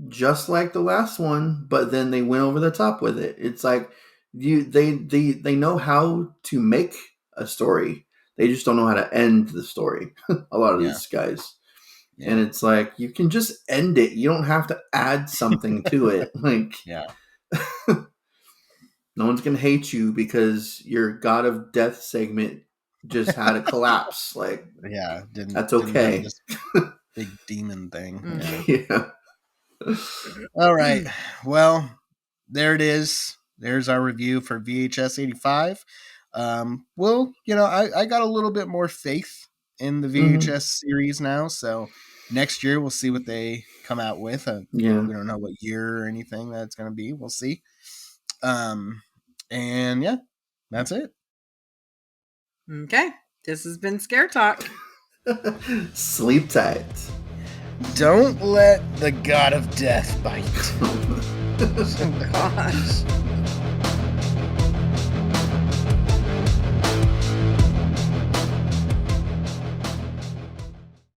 just like the last one, but then they went over the top with it. It's like they know how to make a story. They just don't know how to end the story. A lot of these guys.
Yeah.
And it's like you can just end it. You don't have to add something to it. Like no one's gonna hate you because your God of Death segment just had a collapse. Like that's okay.
Didn't have this big demon thing.
Mhm.
Yeah.
All right. Well, there it is. There's our review for VHS 85. Well, you know, I got a little bit more faith in the VHS series now. So next year we'll see what they come out with. We don't know what year or anything that's going to be. We'll see. And yeah, that's it.
Okay. This has been Scare Talk.
Sleep tight.
Don't let the God of Death bite.
Oh gosh.